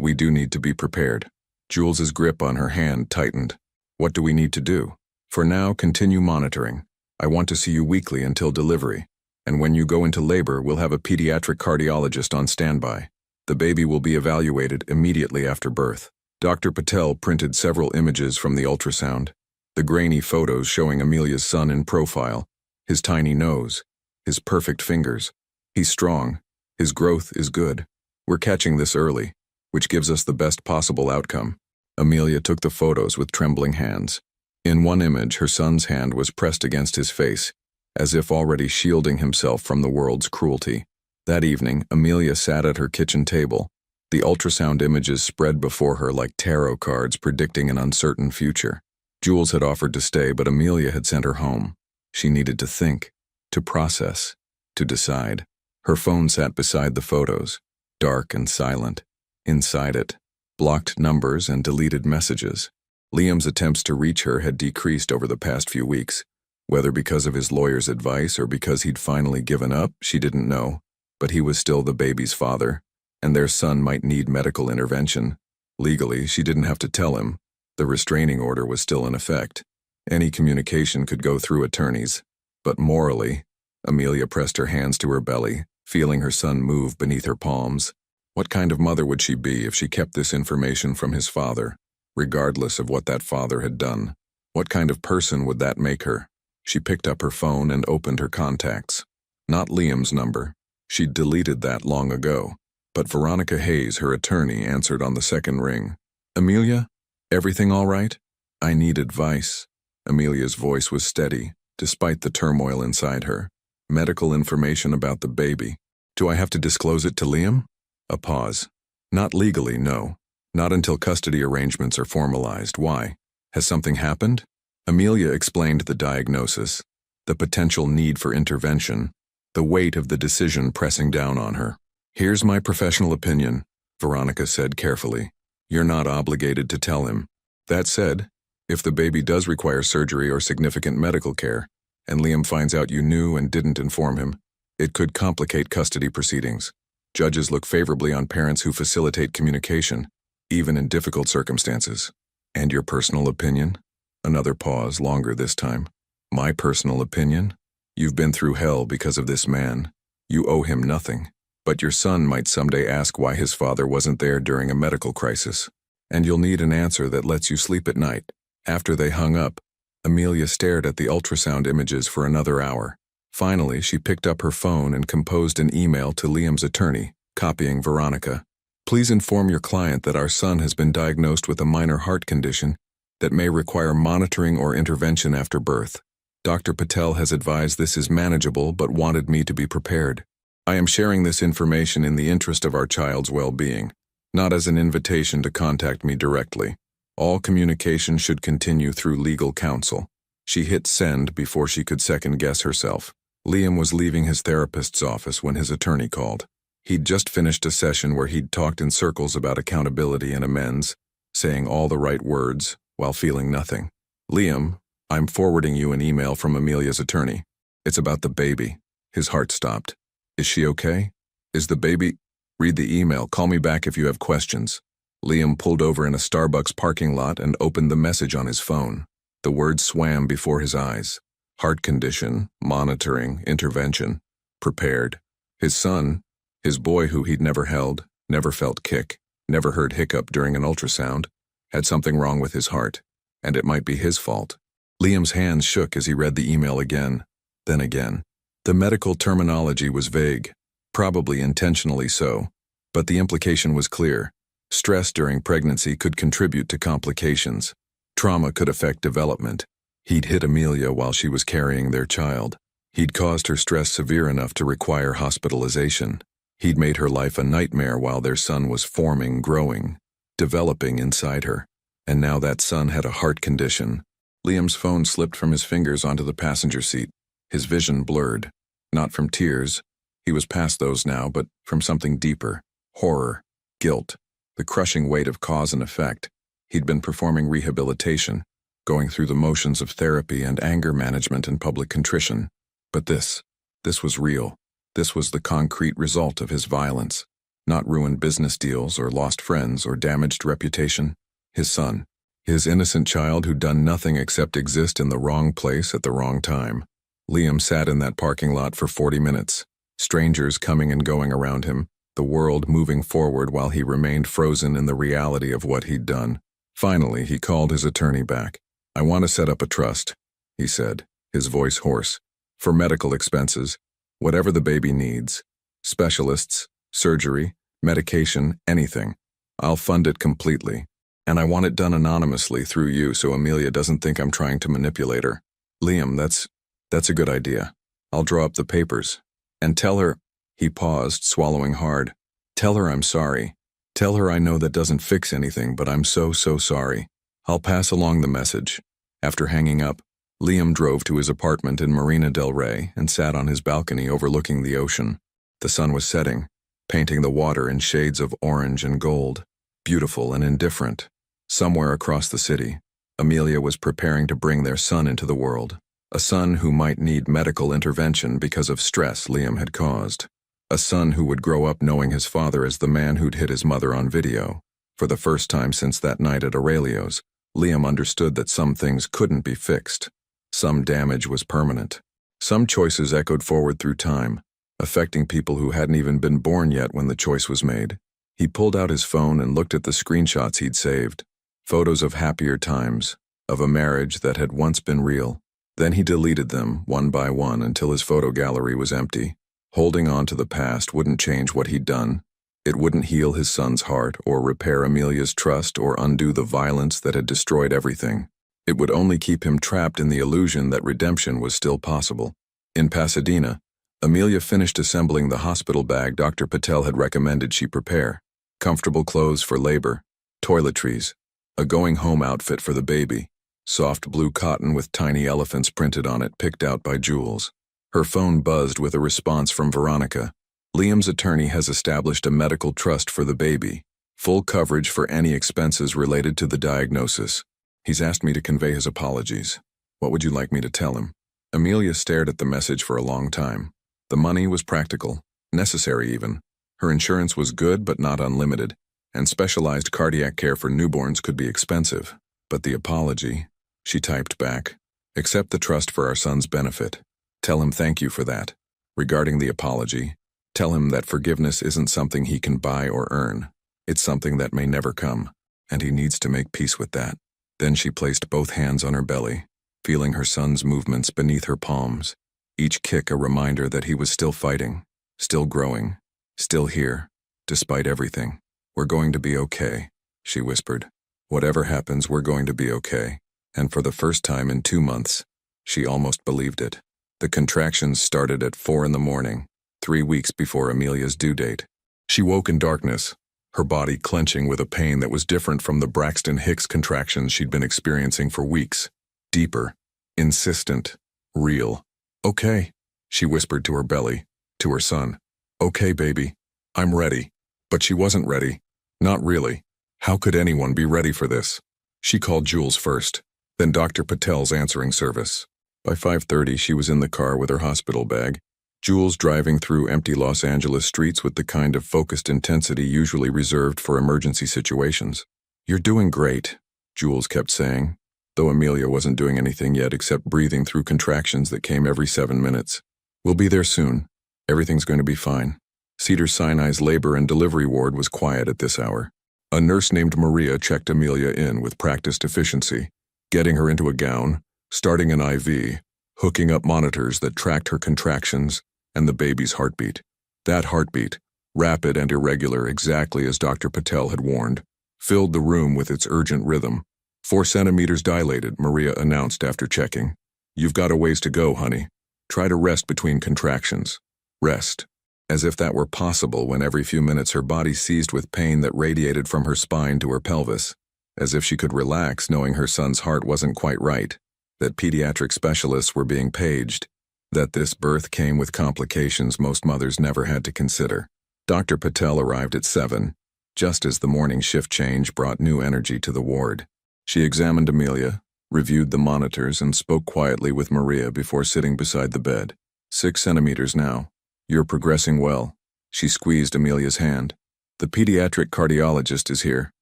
we do need to be prepared." Jules's grip on her hand tightened. "What do we need to do?" "For now, continue monitoring. I want to see you weekly until delivery. And when you go into labor, we'll have a pediatric cardiologist on standby. The baby will be evaluated immediately after birth." Dr. Patel printed several images from the ultrasound, the grainy photos showing Amelia's son in profile, his tiny nose, his perfect fingers. "He's strong. His growth is good. We're catching this early, which gives us the best possible outcome." Amelia took the photos with trembling hands. In one image, her son's hand was pressed against his face, as if already shielding himself from the world's cruelty. That evening, Amelia sat at her kitchen table, the ultrasound images spread before her like tarot cards predicting an uncertain future. Jules had offered to stay, but Amelia had sent her home. She needed to think, to process, to decide. Her phone sat beside the photos, dark and silent. Inside it, blocked numbers and deleted messages. Liam's attempts to reach her had decreased over the past few weeks. Whether because of his lawyer's advice or because he'd finally given up, she didn't know. But he was still the baby's father, and their son might need medical intervention. Legally, she didn't have to tell him. The restraining order was still in effect. Any communication could go through attorneys. But morally, Amelia pressed her hands to her belly, feeling her son move beneath her palms. What kind of mother would she be if she kept this information from his father, regardless of what that father had done? What kind of person would that make her? She picked up her phone and opened her contacts. Not Liam's number. She'd deleted that long ago. But Veronica Hayes, her attorney, answered on the second ring. "Amelia, everything all right? I need advice." Amelia's voice was steady, despite the turmoil inside her. "Medical information about the baby. Do I have to disclose it to Liam?" A pause. "Not legally, no. Not until custody arrangements are formalized. Why? Has something happened?" Amelia explained the diagnosis, the potential need for intervention, the weight of the decision pressing down on her. "Here's my professional opinion," Veronica said carefully. "You're not obligated to tell him. That said, if the baby does require surgery or significant medical care, and Liam finds out you knew and didn't inform him, it could complicate custody proceedings. Judges look favorably on parents who facilitate communication, even in difficult circumstances." "And your personal opinion?" Another pause, longer this time. "My personal opinion? You've been through hell because of this man. You owe him nothing. But your son might someday ask why his father wasn't there during a medical crisis. And you'll need an answer that lets you sleep at night. After they hung up, Amelia stared at the ultrasound images for another hour. Finally, she picked up her phone and composed an email to Liam's attorney, copying Veronica. Please inform your client that our son has been diagnosed with a minor heart condition that may require monitoring or intervention after birth. Dr. Patel has advised this is manageable but wanted me to be prepared. I am sharing this information in the interest of our child's well-being, not as an invitation to contact me directly. All communication should continue through legal counsel. She hit send before she could second-guess herself. Liam was leaving his therapist's office when his attorney called. He'd just finished a session where he'd talked in circles about accountability and amends, saying all the right words while feeling nothing. Liam, I'm forwarding you an email from Amelia's attorney. It's about the baby. His heart stopped. Is she okay? Is the baby? Read the email. Call me back if you have questions. Liam pulled over in a Starbucks parking lot and opened the message on his phone. The words swam before his eyes. Heart condition, monitoring, intervention, prepared. His son, his boy who he'd never held, never felt kick, never heard hiccup during an ultrasound, had something wrong with his heart, and it might be his fault. Liam's hands shook as he read the email again, then again. The medical terminology was vague, probably intentionally so, but the implication was clear. Stress during pregnancy could contribute to complications. Trauma could affect development. He'd hit Amelia while she was carrying their child. He'd caused her stress severe enough to require hospitalization. He'd made her life a nightmare while their son was forming, growing, developing inside her. And now that son had a heart condition. Liam's phone slipped from his fingers onto the passenger seat. His vision blurred. Not from tears. He was past those now, but from something deeper. Horror. Guilt. The crushing weight of cause and effect. He'd been performing rehabilitation, going through the motions of therapy and anger management and public contrition. But this was real. This was the concrete result of his violence. Not ruined business deals or lost friends or damaged reputation. His son. His innocent child who'd done nothing except exist in the wrong place at the wrong time. Liam sat in that parking lot for 40 minutes. Strangers coming and going around him. The world moving forward while he remained frozen in the reality of what he'd done. Finally, he called his attorney back. I want to set up a trust, he said, his voice hoarse, for medical expenses, whatever the baby needs. Specialists, surgery, medication, anything. I'll fund it completely. And I want it done anonymously through you so Amelia doesn't think I'm trying to manipulate her. Liam, that's a good idea. I'll draw up the papers. And tell her, he paused, swallowing hard. Tell her I'm sorry. Tell her I know that doesn't fix anything, but I'm so sorry. I'll pass along the message. After hanging up, Liam drove to his apartment in Marina del Rey and sat on his balcony overlooking the ocean. The sun was setting, painting the water in shades of orange and gold, beautiful and indifferent. Somewhere across the city, Amelia was preparing to bring their son into the world. A son who might need medical intervention because of stress Liam had caused. A son who would grow up knowing his father as the man who'd hit his mother on video. For the first time since that night at Aurelio's, Liam understood that some things couldn't be fixed. Some damage was permanent. Some choices echoed forward through time, affecting people who hadn't even been born yet when the choice was made. He pulled out his phone and looked at the screenshots he'd saved. Photos of happier times, of a marriage that had once been real. Then he deleted them, one by one, until his photo gallery was empty. Holding on to the past wouldn't change what he'd done. It wouldn't heal his son's heart or repair Amelia's trust or undo the violence that had destroyed everything. It would only keep him trapped in the illusion that redemption was still possible. In Pasadena, Amelia finished assembling the hospital bag Dr. Patel had recommended she prepare. Comfortable clothes for labor, toiletries, a going-home outfit for the baby, soft blue cotton with tiny elephants printed on it picked out by Jules. Her phone buzzed with a response from Veronica. Liam's attorney has established a medical trust for the baby. Full coverage for any expenses related to the diagnosis. He's asked me to convey his apologies. What would you like me to tell him? Amelia stared at the message for a long time. The money was practical, necessary even. Her insurance was good but not unlimited, and specialized cardiac care for newborns could be expensive. But the apology, she typed back. Accept the trust for our son's benefit. Tell him thank you for that. Regarding the apology, Tell him that forgiveness isn't something he can buy or earn. It's something that may never come, and he needs to make peace with that. Then she placed both hands on her belly, feeling her son's movements beneath her palms, each kick a reminder that he was still fighting, still growing, still here, despite everything. "We're going to be okay," she whispered. "Whatever happens, we're going to be okay." And for the first time in 2 months, she almost believed it. The contractions started at 4 in the morning, 3 weeks before Amelia's due date. She woke in darkness, her body clenching with a pain that was different from the Braxton Hicks contractions she'd been experiencing for weeks. Deeper, insistent, real. "Okay," she whispered to her belly, to her son. "Okay, baby. I'm ready." But she wasn't ready. Not really. How could anyone be ready for this? She called Jules first, then Dr. Patel's answering service. By 5:30, she was in the car with her hospital bag, Jules driving through empty Los Angeles streets with the kind of focused intensity usually reserved for emergency situations. "You're doing great," Jules kept saying, though Amelia wasn't doing anything yet except breathing through contractions that came every 7 minutes. "We'll be there soon. Everything's going to be fine." Cedars-Sinai's labor and delivery ward was quiet at this hour. A nurse named Maria checked Amelia in with practiced efficiency, getting her into a gown, starting an IV, hooking up monitors that tracked her contractions and the baby's heartbeat. That heartbeat, rapid and irregular exactly as Dr. Patel had warned, filled the room with its urgent rhythm. 4 centimeters dilated, Maria announced after checking. "You've got a ways to go, honey. Try to rest between contractions. Rest." As if that were possible when every few minutes her body seized with pain that radiated from her spine to her pelvis. As if she could relax knowing her son's heart wasn't quite right, that pediatric specialists were being paged, that this birth came with complications most mothers never had to consider. Dr. Patel arrived at 7, just as the morning shift change brought new energy to the ward. She examined Amelia, reviewed the monitors, and spoke quietly with Maria before sitting beside the bed. 6 centimeters now. You're progressing well." She squeezed Amelia's hand. "The pediatric cardiologist is here,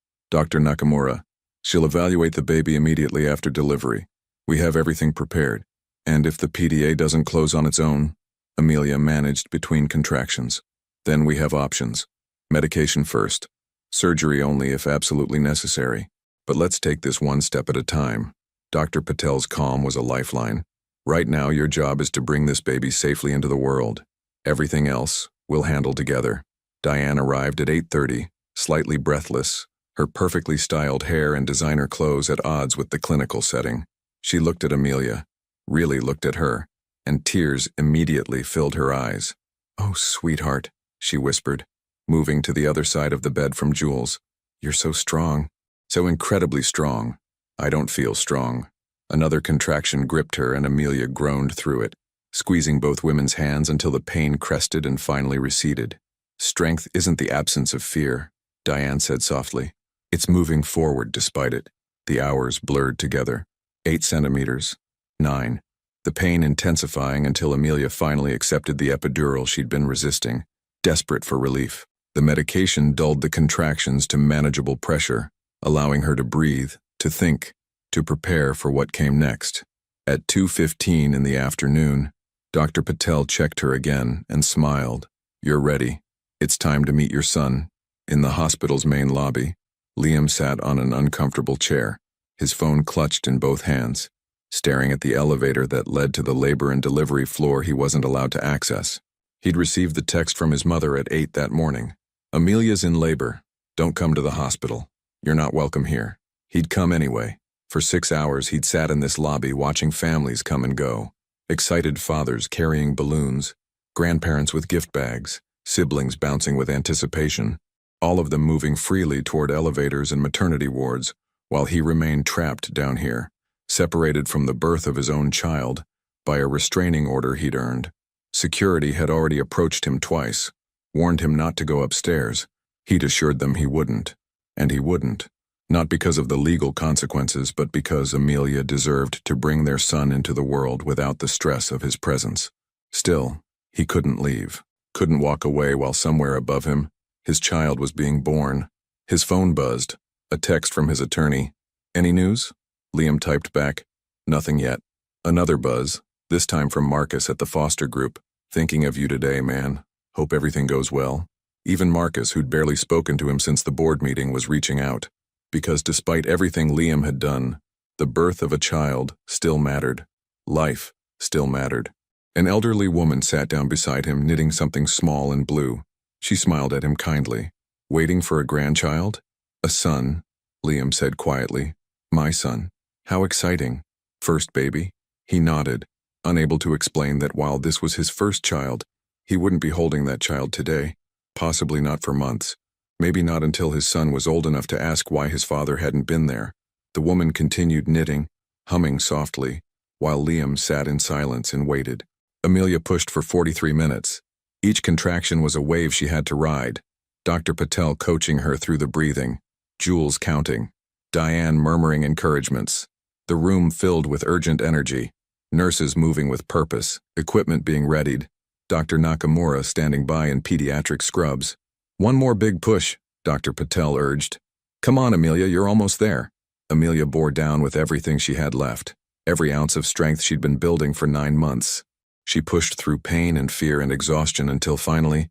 Dr. Nakamura. She'll evaluate the baby immediately after delivery. We have everything prepared. And if the PDA doesn't close on its own," Amelia managed between contractions, "then we have options. Medication first. Surgery only if absolutely necessary. But let's take this one step at a time." Dr. Patel's calm was a lifeline. "Right now, your job is to bring this baby safely into the world. Everything else, we'll handle together." Diane arrived at 8:30, slightly breathless, her perfectly styled hair and designer clothes at odds with the clinical setting. She looked at Amelia, really looked at her, and tears immediately filled her eyes. "Oh, sweetheart," she whispered, moving to the other side of the bed from Jules. "You're so strong, so incredibly strong." "I don't feel strong." Another contraction gripped her and Amelia groaned through it, squeezing both women's hands until the pain crested and finally receded. "Strength isn't the absence of fear," Diane said softly. "It's moving forward despite it." The hours blurred together. 8 centimeters. 9. The pain intensifying until Amelia finally accepted the epidural she'd been resisting, desperate for relief. The medication dulled the contractions to manageable pressure, allowing her to breathe, to think, to prepare for what came next. At 2:15 in the afternoon, Dr. Patel checked her again and smiled. "You're ready. It's time to meet your son." In the hospital's main lobby, Liam sat on an uncomfortable chair, his phone clutched in both hands, staring at the elevator that led to the labor and delivery floor he wasn't allowed to access. He'd received the text from his mother at 8 that morning. "Amelia's in labor. Don't come to the hospital. You're not welcome here." He'd come anyway. For 6 hours he'd sat in this lobby watching families come and go. Excited fathers carrying balloons, grandparents with gift bags, siblings bouncing with anticipation, all of them moving freely toward elevators and maternity wards, while he remained trapped down here, separated from the birth of his own child by a restraining order he'd earned. Security had already approached him twice, warned him not to go upstairs. He'd assured them he wouldn't. And he wouldn't. Not because of the legal consequences, but because Amelia deserved to bring their son into the world without the stress of his presence. Still, he couldn't leave, couldn't walk away while somewhere above him, his child was being born. His phone buzzed, a text from his attorney. "Any news?" Liam typed back. "Nothing yet." Another buzz, this time from Marcus at the foster group. "Thinking of you today, man. Hope everything goes well. Even Marcus, who'd barely spoken to him since the board meeting, was reaching out. Because despite everything Liam had done, the birth of a child still mattered. Life still mattered. An elderly woman sat down beside him, knitting something small and blue. She smiled at him kindly. Waiting for a grandchild? A son, Liam said quietly. My son. How exciting. First baby? He nodded, unable to explain that while this was his first child, he wouldn't be holding that child today. Possibly not for months. Maybe not until his son was old enough to ask why his father hadn't been there. The woman continued knitting, humming softly, while Liam sat in silence and waited. Amelia pushed for 43 minutes. Each contraction was a wave she had to ride. Dr. Patel coaching her through the breathing, Jules counting, Diane murmuring encouragements. The room filled with urgent energy, nurses moving with purpose, equipment being readied, Dr. Nakamura standing by in pediatric scrubs. One more big push, Dr. Patel urged. Come on, Amelia, you're almost there. Amelia bore down with everything she had left, every ounce of strength she'd been building for 9 months. She pushed through pain and fear and exhaustion until finally,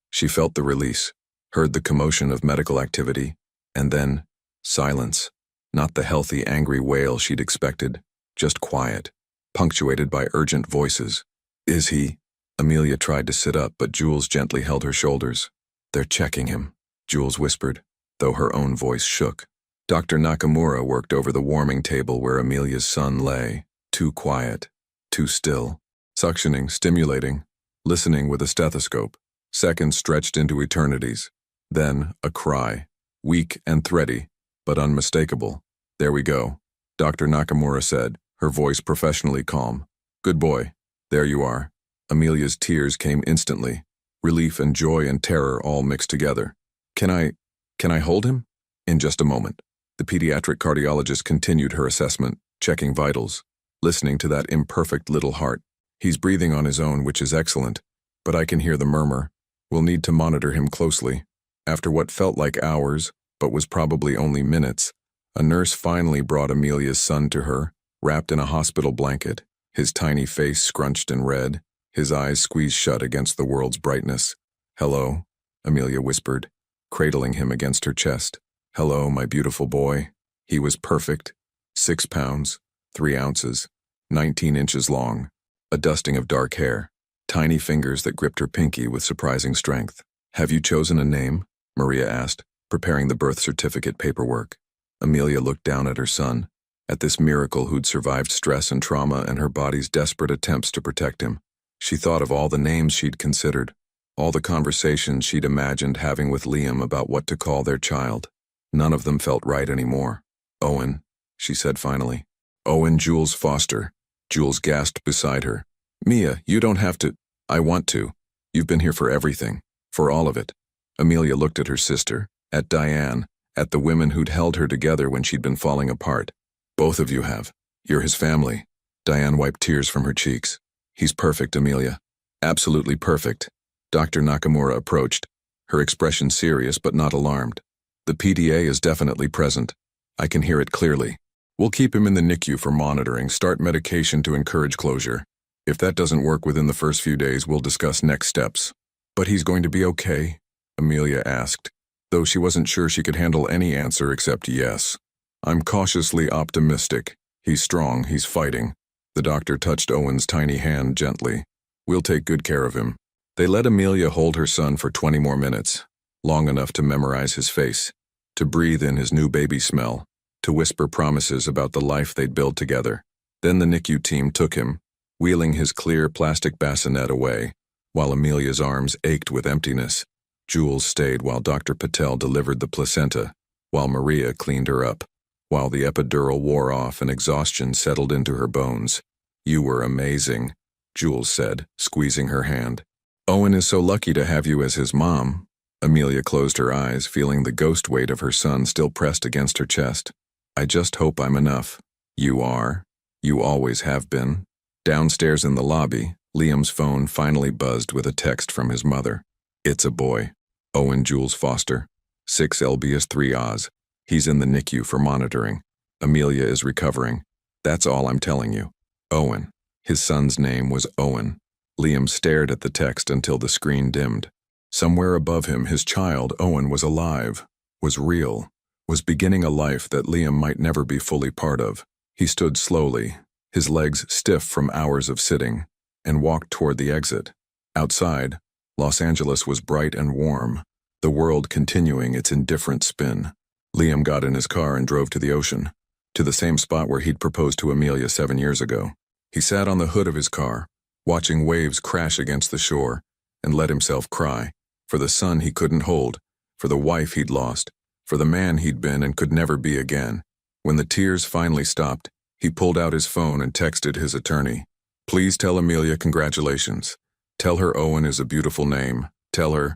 she felt the release, heard the commotion of medical activity, and then silence. Not the healthy, angry wail she'd expected, just quiet, punctuated by urgent voices. Is he? Amelia tried to sit up, but Jules gently held her shoulders. They're checking him, Jules whispered, though her own voice shook. Dr. Nakamura worked over the warming table where Amelia's son lay, too quiet, too still, suctioning, stimulating, listening with a stethoscope. Seconds stretched into eternities. Then, a cry, weak and thready, but unmistakable. There we go, Dr. Nakamura said, her voice professionally calm. Good boy. There you are. Amelia's tears came instantly, relief and joy and terror all mixed together. Can I hold him? In just a moment. The pediatric cardiologist continued her assessment, checking vitals, listening to that imperfect little heart. He's breathing on his own, which is excellent, but I can hear the murmur. We'll need to monitor him closely. After what felt like hours, but was probably only minutes, a nurse finally brought Amelia's son to her, wrapped in a hospital blanket, his tiny face scrunched and red, his eyes squeezed shut against the world's brightness. Hello, Amelia whispered, cradling him against her chest. Hello, my beautiful boy. He was perfect. 6 pounds, 3 ounces, 19 inches long, a dusting of dark hair, tiny fingers that gripped her pinky with surprising strength. Have you chosen a name? Maria asked, preparing the birth certificate paperwork. Amelia looked down at her son, at this miracle who'd survived stress and trauma and her body's desperate attempts to protect him. She thought of all the names she'd considered, all the conversations she'd imagined having with Liam about what to call their child. None of them felt right anymore. Owen, she said finally. Owen Jules Foster. Jules gasped beside her. Mia, you don't have to. I want to. You've been here for everything. For all of it. Amelia looked at her sister, at Diane, at the women who'd held her together when she'd been falling apart. Both of you have. You're his family. Diane wiped tears from her cheeks. He's perfect, Amelia. Absolutely perfect. Dr. Nakamura approached, her expression serious but not alarmed. The PDA is definitely present. I can hear it clearly. We'll keep him in the NICU for monitoring, start medication to encourage closure. If that doesn't work within the first few days, we'll discuss next steps. But he's going to be okay? Amelia asked, though she wasn't sure she could handle any answer except yes. I'm cautiously optimistic. He's strong, he's fighting. The doctor touched Owen's tiny hand gently. We'll take good care of him. They let Amelia hold her son for 20 more minutes, long enough to memorize his face, to breathe in his new baby smell, to whisper promises about the life they'd build together. Then the NICU team took him, wheeling his clear plastic bassinet away, while Amelia's arms ached with emptiness. Jules stayed while Dr. Patel delivered the placenta, while Maria cleaned her up, while the epidural wore off and exhaustion settled into her bones. You were amazing, Jules said, squeezing her hand. Owen is so lucky to have you as his mom. Amelia closed her eyes, feeling the ghost weight of her son still pressed against her chest. I just hope I'm enough. You are. You always have been. Downstairs in the lobby, Liam's phone finally buzzed with a text from his mother. It's a boy. Owen Jules Foster. 6 lbs 3 Oz. He's in the NICU for monitoring. Amelia is recovering. That's all I'm telling you. Owen. His son's name was Owen. Liam stared at the text until the screen dimmed. Somewhere above him, his child, Owen, was alive, was real, was beginning a life that Liam might never be fully part of. He stood slowly, his legs stiff from hours of sitting, and walked toward the exit. Outside, Los Angeles was bright and warm, the world continuing its indifferent spin. Liam got in his car and drove to the ocean, to the same spot where he'd proposed to Amelia 7 years ago. He sat on the hood of his car, watching waves crash against the shore, and let himself cry, for the son he couldn't hold, for the wife he'd lost, for the man he'd been and could never be again. When the tears finally stopped, he pulled out his phone and texted his attorney. "Please tell Amelia congratulations. Tell her Owen is a beautiful name. Tell her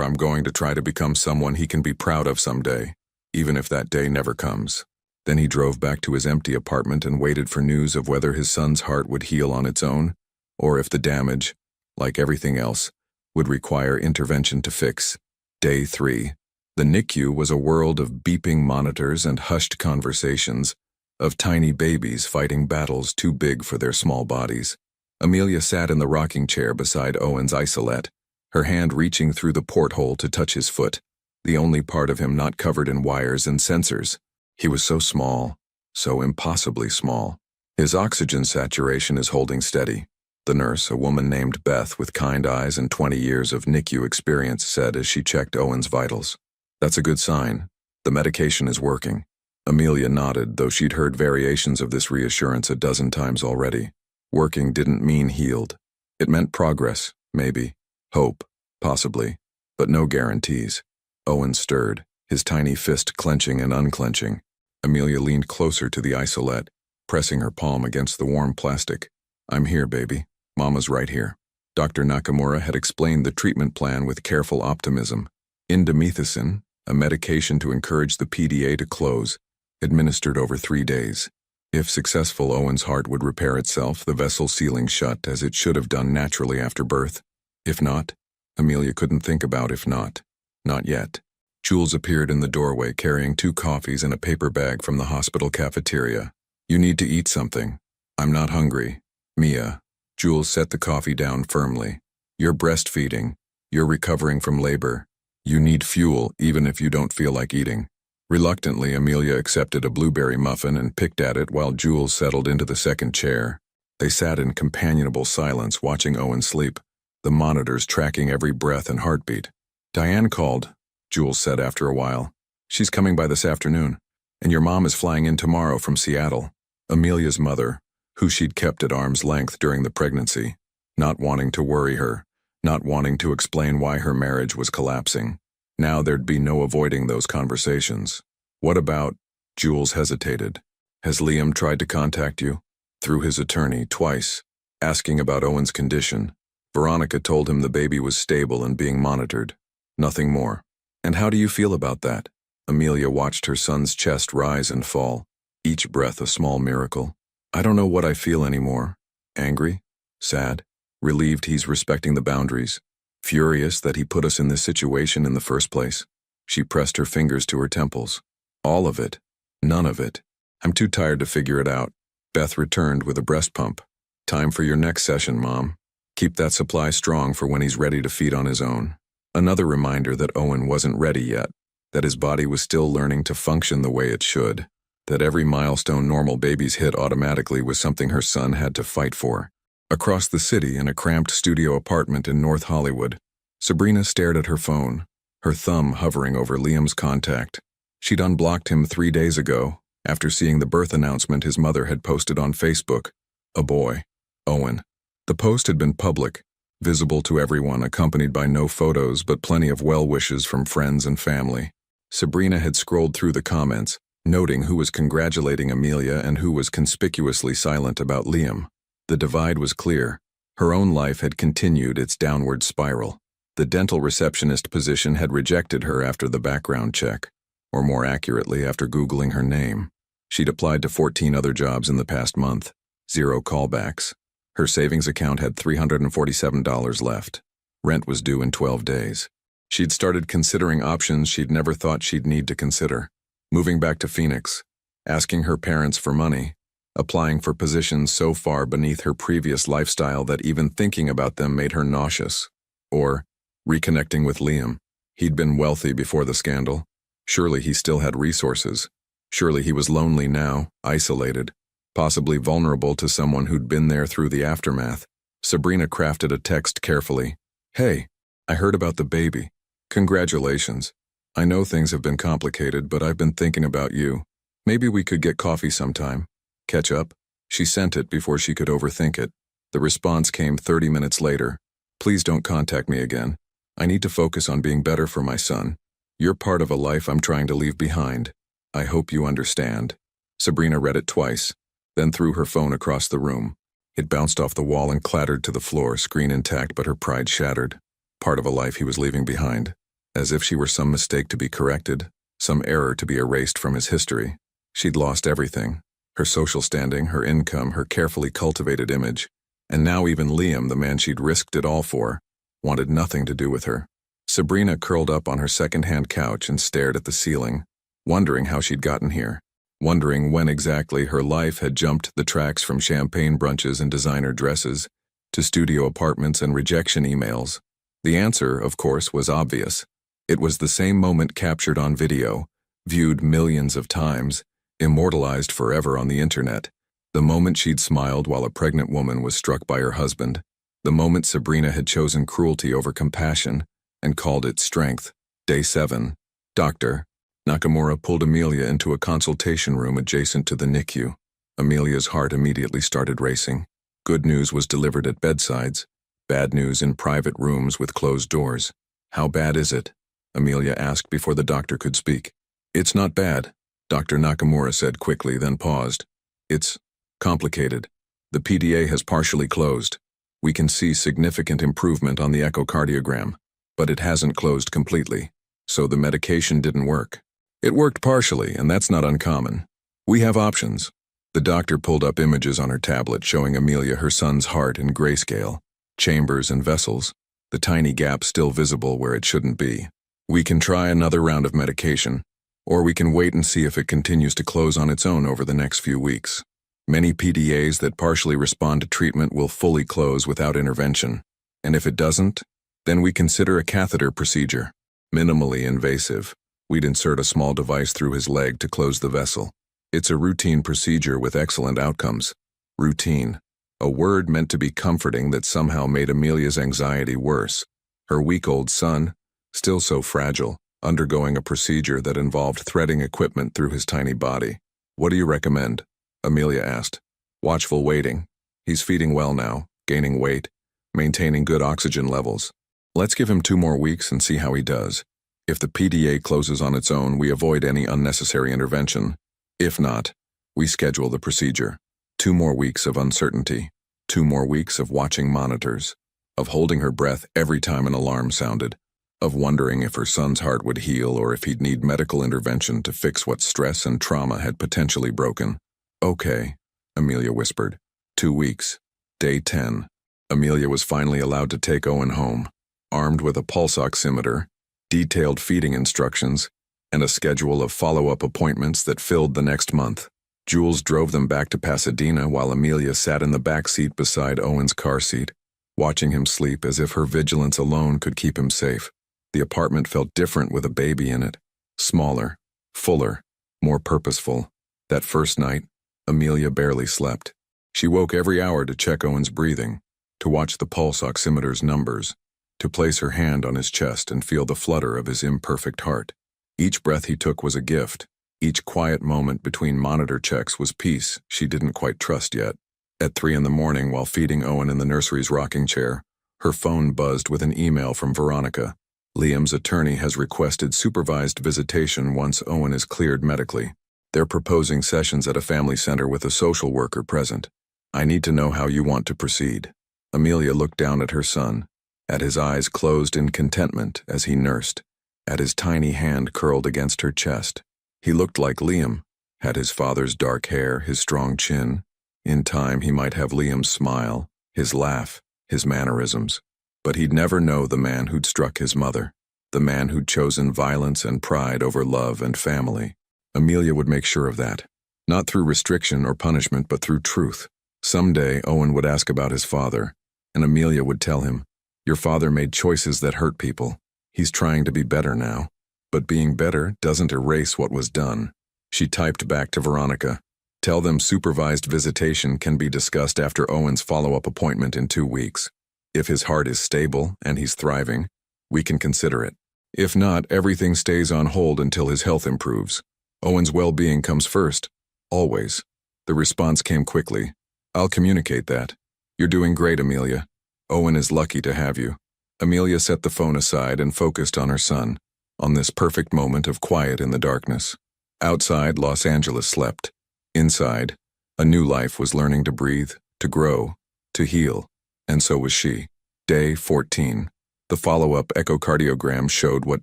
I'm going to try to become someone he can be proud of someday, even if that day never comes." Then he drove back to his empty apartment and waited for news of whether his son's heart would heal on its own, or if the damage, like everything else, would require intervention to fix. Day 3. The NICU was a world of beeping monitors and hushed conversations, of tiny babies fighting battles too big for their small bodies. Amelia sat in the rocking chair beside Owen's isolette, her hand reaching through the porthole to touch his foot, the only part of him not covered in wires and sensors. He was so small, so impossibly small. His oxygen saturation is holding steady. The nurse, a woman named Beth with kind eyes and 20 years of NICU experience, said as she checked Owen's vitals. "That's a good sign. The medication is working." Amelia nodded, though she'd heard variations of this reassurance a dozen times already. Working didn't mean healed. It meant progress, maybe, hope, possibly, but no guarantees. Owen stirred, his tiny fist clenching and unclenching. Amelia leaned closer to the isolette, pressing her palm against the warm plastic. "I'm here, baby. Mama's right here." Dr. Nakamura had explained the treatment plan with careful optimism. Indomethacin, a medication to encourage the PDA to close, administered over 3 days. If successful, Owen's heart would repair itself, the vessel sealing shut as it should have done naturally after birth. If not, Amelia couldn't think about if not. Not yet. Jules appeared in the doorway carrying 2 coffees and a paper bag from the hospital cafeteria. "You need to eat something." "I'm not hungry, Mia." Jules set the coffee down firmly. "You're breastfeeding. You're recovering from labor. You need fuel even if you don't feel like eating." Reluctantly, Amelia accepted a blueberry muffin and picked at it while Jules settled into the second chair. They sat in companionable silence, watching Owen sleep, the monitors tracking every breath and heartbeat. "Diane called," Jules said after a while. "She's coming by this afternoon, and your mom is flying in tomorrow from Seattle." Amelia's mother, who she'd kept at arm's length during the pregnancy, not wanting to worry her, not wanting to explain why her marriage was collapsing. Now there'd be no avoiding those conversations. "What about?" Jules hesitated. "Has Liam tried to contact you?" "Through his attorney, twice, asking about Owen's condition. Veronica told him the baby was stable and being monitored. Nothing more." "And how do you feel about that?" Amelia watched her son's chest rise and fall, each breath a small miracle. "I don't know what I feel anymore. Angry? Sad? Relieved he's respecting the boundaries? Furious that he put us in this situation in the first place?" She pressed her fingers to her temples. "All of it. None of it. I'm too tired to figure it out." Beth returned with a breast pump. "Time for your next session, Mom. Keep that supply strong for when he's ready to feed on his own." Another reminder that Owen wasn't ready yet, that his body was still learning to function the way it should, that every milestone normal babies hit automatically was something her son had to fight for. Across the city, in a cramped studio apartment in North Hollywood, Sabrina stared at her phone, her thumb hovering over Liam's contact. She'd unblocked him 3 days ago, after seeing the birth announcement his mother had posted on Facebook. A boy. Owen. The post had been public, visible to everyone, accompanied by no photos but plenty of well wishes from friends and family. Sabrina had scrolled through the comments, noting who was congratulating Amelia and who was conspicuously silent about Liam. The divide was clear. Her own life had continued its downward spiral. The dental receptionist position had rejected her after the background check, or more accurately, after Googling her name. She'd applied to 14 other jobs in the past month. 0 callbacks. Her savings account had $347 left. Rent was due in 12 days. She'd started considering options she'd never thought she'd need to consider. Moving back to Phoenix, asking her parents for money, applying for positions so far beneath her previous lifestyle that even thinking about them made her nauseous. Or reconnecting with Liam. He'd been wealthy before the scandal. Surely he still had resources. Surely he was lonely now, isolated, possibly vulnerable to someone who'd been there through the aftermath. Sabrina crafted a text carefully. "Hey, I heard about the baby. Congratulations. I know things have been complicated, but I've been thinking about you. Maybe we could get coffee sometime. Catch up?" She sent it before she could overthink it. The response came 30 minutes later. "Please don't contact me again. I need to focus on being better for my son. You're part of a life I'm trying to leave behind. I hope you understand." Sabrina read it twice, then threw her phone across the room. It bounced off the wall and clattered to the floor, screen intact but her pride shattered. Part of a life he was leaving behind. As if she were some mistake to be corrected, some error to be erased from his history. She'd lost everything. Her social standing, her income, her carefully cultivated image. And now even Liam, the man she'd risked it all for, wanted nothing to do with her. Sabrina curled up on her second-hand couch and stared at the ceiling, wondering how she'd gotten here, wondering when exactly her life had jumped the tracks from champagne brunches and designer dresses to studio apartments and rejection emails. The answer, of course, was obvious. It was the same moment captured on video, viewed millions of times, immortalized forever on the internet. The moment she'd smiled while a pregnant woman was struck by her husband. The moment Sabrina had chosen cruelty over compassion and called it strength. Day 7. Dr. Nakamura pulled Amelia into a consultation room adjacent to the NICU. Amelia's heart immediately started racing. Good news was delivered at bedsides. Bad news in private rooms with closed doors. "How bad is it?" Amelia asked before the doctor could speak. "It's not bad," Dr. Nakamura said quickly, then paused. "It's complicated. The PDA has partially closed. We can see significant improvement on the echocardiogram, but it hasn't closed completely, so the medication didn't work. It worked partially, and that's not uncommon. We have options." The doctor pulled up images on her tablet showing Amelia her son's heart in grayscale, chambers and vessels, the tiny gap still visible where it shouldn't be. "We can try another round of medication, or we can wait and see if it continues to close on its own over the next few weeks. Many PDAs that partially respond to treatment will fully close without intervention, and if it doesn't, then we consider a catheter procedure. Minimally invasive. We'd insert a small device through his leg to close the vessel. It's a routine procedure with excellent outcomes." Routine. A word meant to be comforting that somehow made Amelia's anxiety worse. Her week-old son, still so fragile, undergoing a procedure that involved threading equipment through his tiny body. "What do you recommend?" Amelia asked. "Watchful waiting. He's feeding well now, gaining weight, maintaining good oxygen levels. Let's give him 2 more weeks and see how he does. If the PDA closes on its own, we avoid any unnecessary intervention. If not, we schedule the procedure. 2 more weeks of uncertainty. 2 more weeks of watching monitors, of holding her breath every time an alarm sounded, of wondering if her son's heart would heal or if he'd need medical intervention to fix what stress and trauma had potentially broken." "Okay," Amelia whispered. 2 weeks. Day 10. Amelia was finally allowed to take Owen home, armed with a pulse oximeter, detailed feeding instructions, and a schedule of follow-up appointments that filled the next month. Jules drove them back to Pasadena while Amelia sat in the back seat beside Owen's car seat, watching him sleep as if her vigilance alone could keep him safe. The apartment felt different with a baby in it. Smaller, fuller, more purposeful. That first night, Amelia barely slept. She woke every hour to check Owen's breathing, to watch the pulse oximeter's numbers, to place her hand on his chest and feel the flutter of his imperfect heart. Each breath he took was a gift. Each quiet moment between monitor checks was peace she didn't quite trust yet. At 3 in the morning, while feeding Owen in the nursery's rocking chair, her phone buzzed with an email from Veronica. "Liam's attorney has requested supervised visitation once Owen is cleared medically. They're proposing sessions at a family center with a social worker present. I need to know how you want to proceed." Amelia looked down at her son, at his eyes closed in contentment as he nursed, at his tiny hand curled against her chest. He looked like Liam, had his father's dark hair, his strong chin. In time, he might have Liam's smile, his laugh, his mannerisms. But he'd never know the man who'd struck his mother, the man who'd chosen violence and pride over love and family. Amelia would make sure of that. Not through restriction or punishment, but through truth. Someday, Owen would ask about his father, and Amelia would tell him, "Your father made choices that hurt people. He's trying to be better now." But being better doesn't erase what was done. She typed back to Veronica, "Tell them supervised visitation can be discussed after Owen's follow-up appointment in 2 weeks. If his heart is stable and he's thriving, we can consider it. If not, everything stays on hold until his health improves. Owen's well-being comes first, always." The response came quickly. "I'll communicate that. You're doing great, Amelia. Owen is lucky to have you." Amelia set the phone aside and focused on her son, on this perfect moment of quiet in the darkness. Outside, Los Angeles slept. Inside, a new life was learning to breathe, to grow, to heal, and so was she. Day 14. The follow-up echocardiogram showed what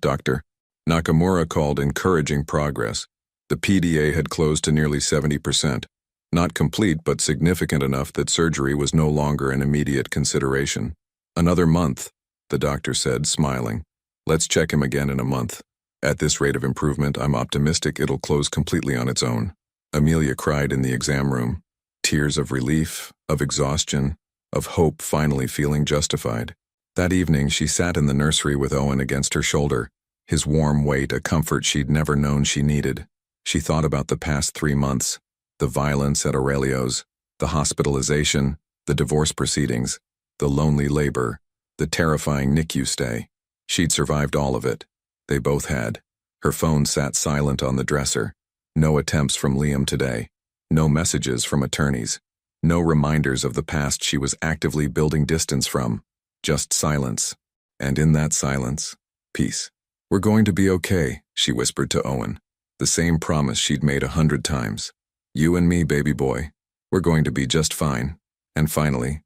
Dr. Nakamura called encouraging progress. The PDA had closed to nearly 70%. Not complete, but significant enough that surgery was no longer an immediate consideration. "Another month," the doctor said, smiling. "Let's check him again in a month. At this rate of improvement, I'm optimistic it'll close completely on its own." Amelia cried in the exam room. Tears of relief, of exhaustion, of hope finally feeling justified. That evening, she sat in the nursery with Owen against her shoulder, his warm weight a comfort she'd never known she needed. She thought about the past 3 months, the violence at Aurelio's, the hospitalization, the divorce proceedings, the lonely labor, the terrifying NICU stay. She'd survived all of it. They both had. Her phone sat silent on the dresser. No attempts from Liam today. No messages from attorneys. No reminders of the past she was actively building distance from. Just silence. And in that silence, peace. "We're going to be okay," she whispered to Owen. The same promise she'd made 100 times. "You and me, baby boy. We're going to be just fine." And finally,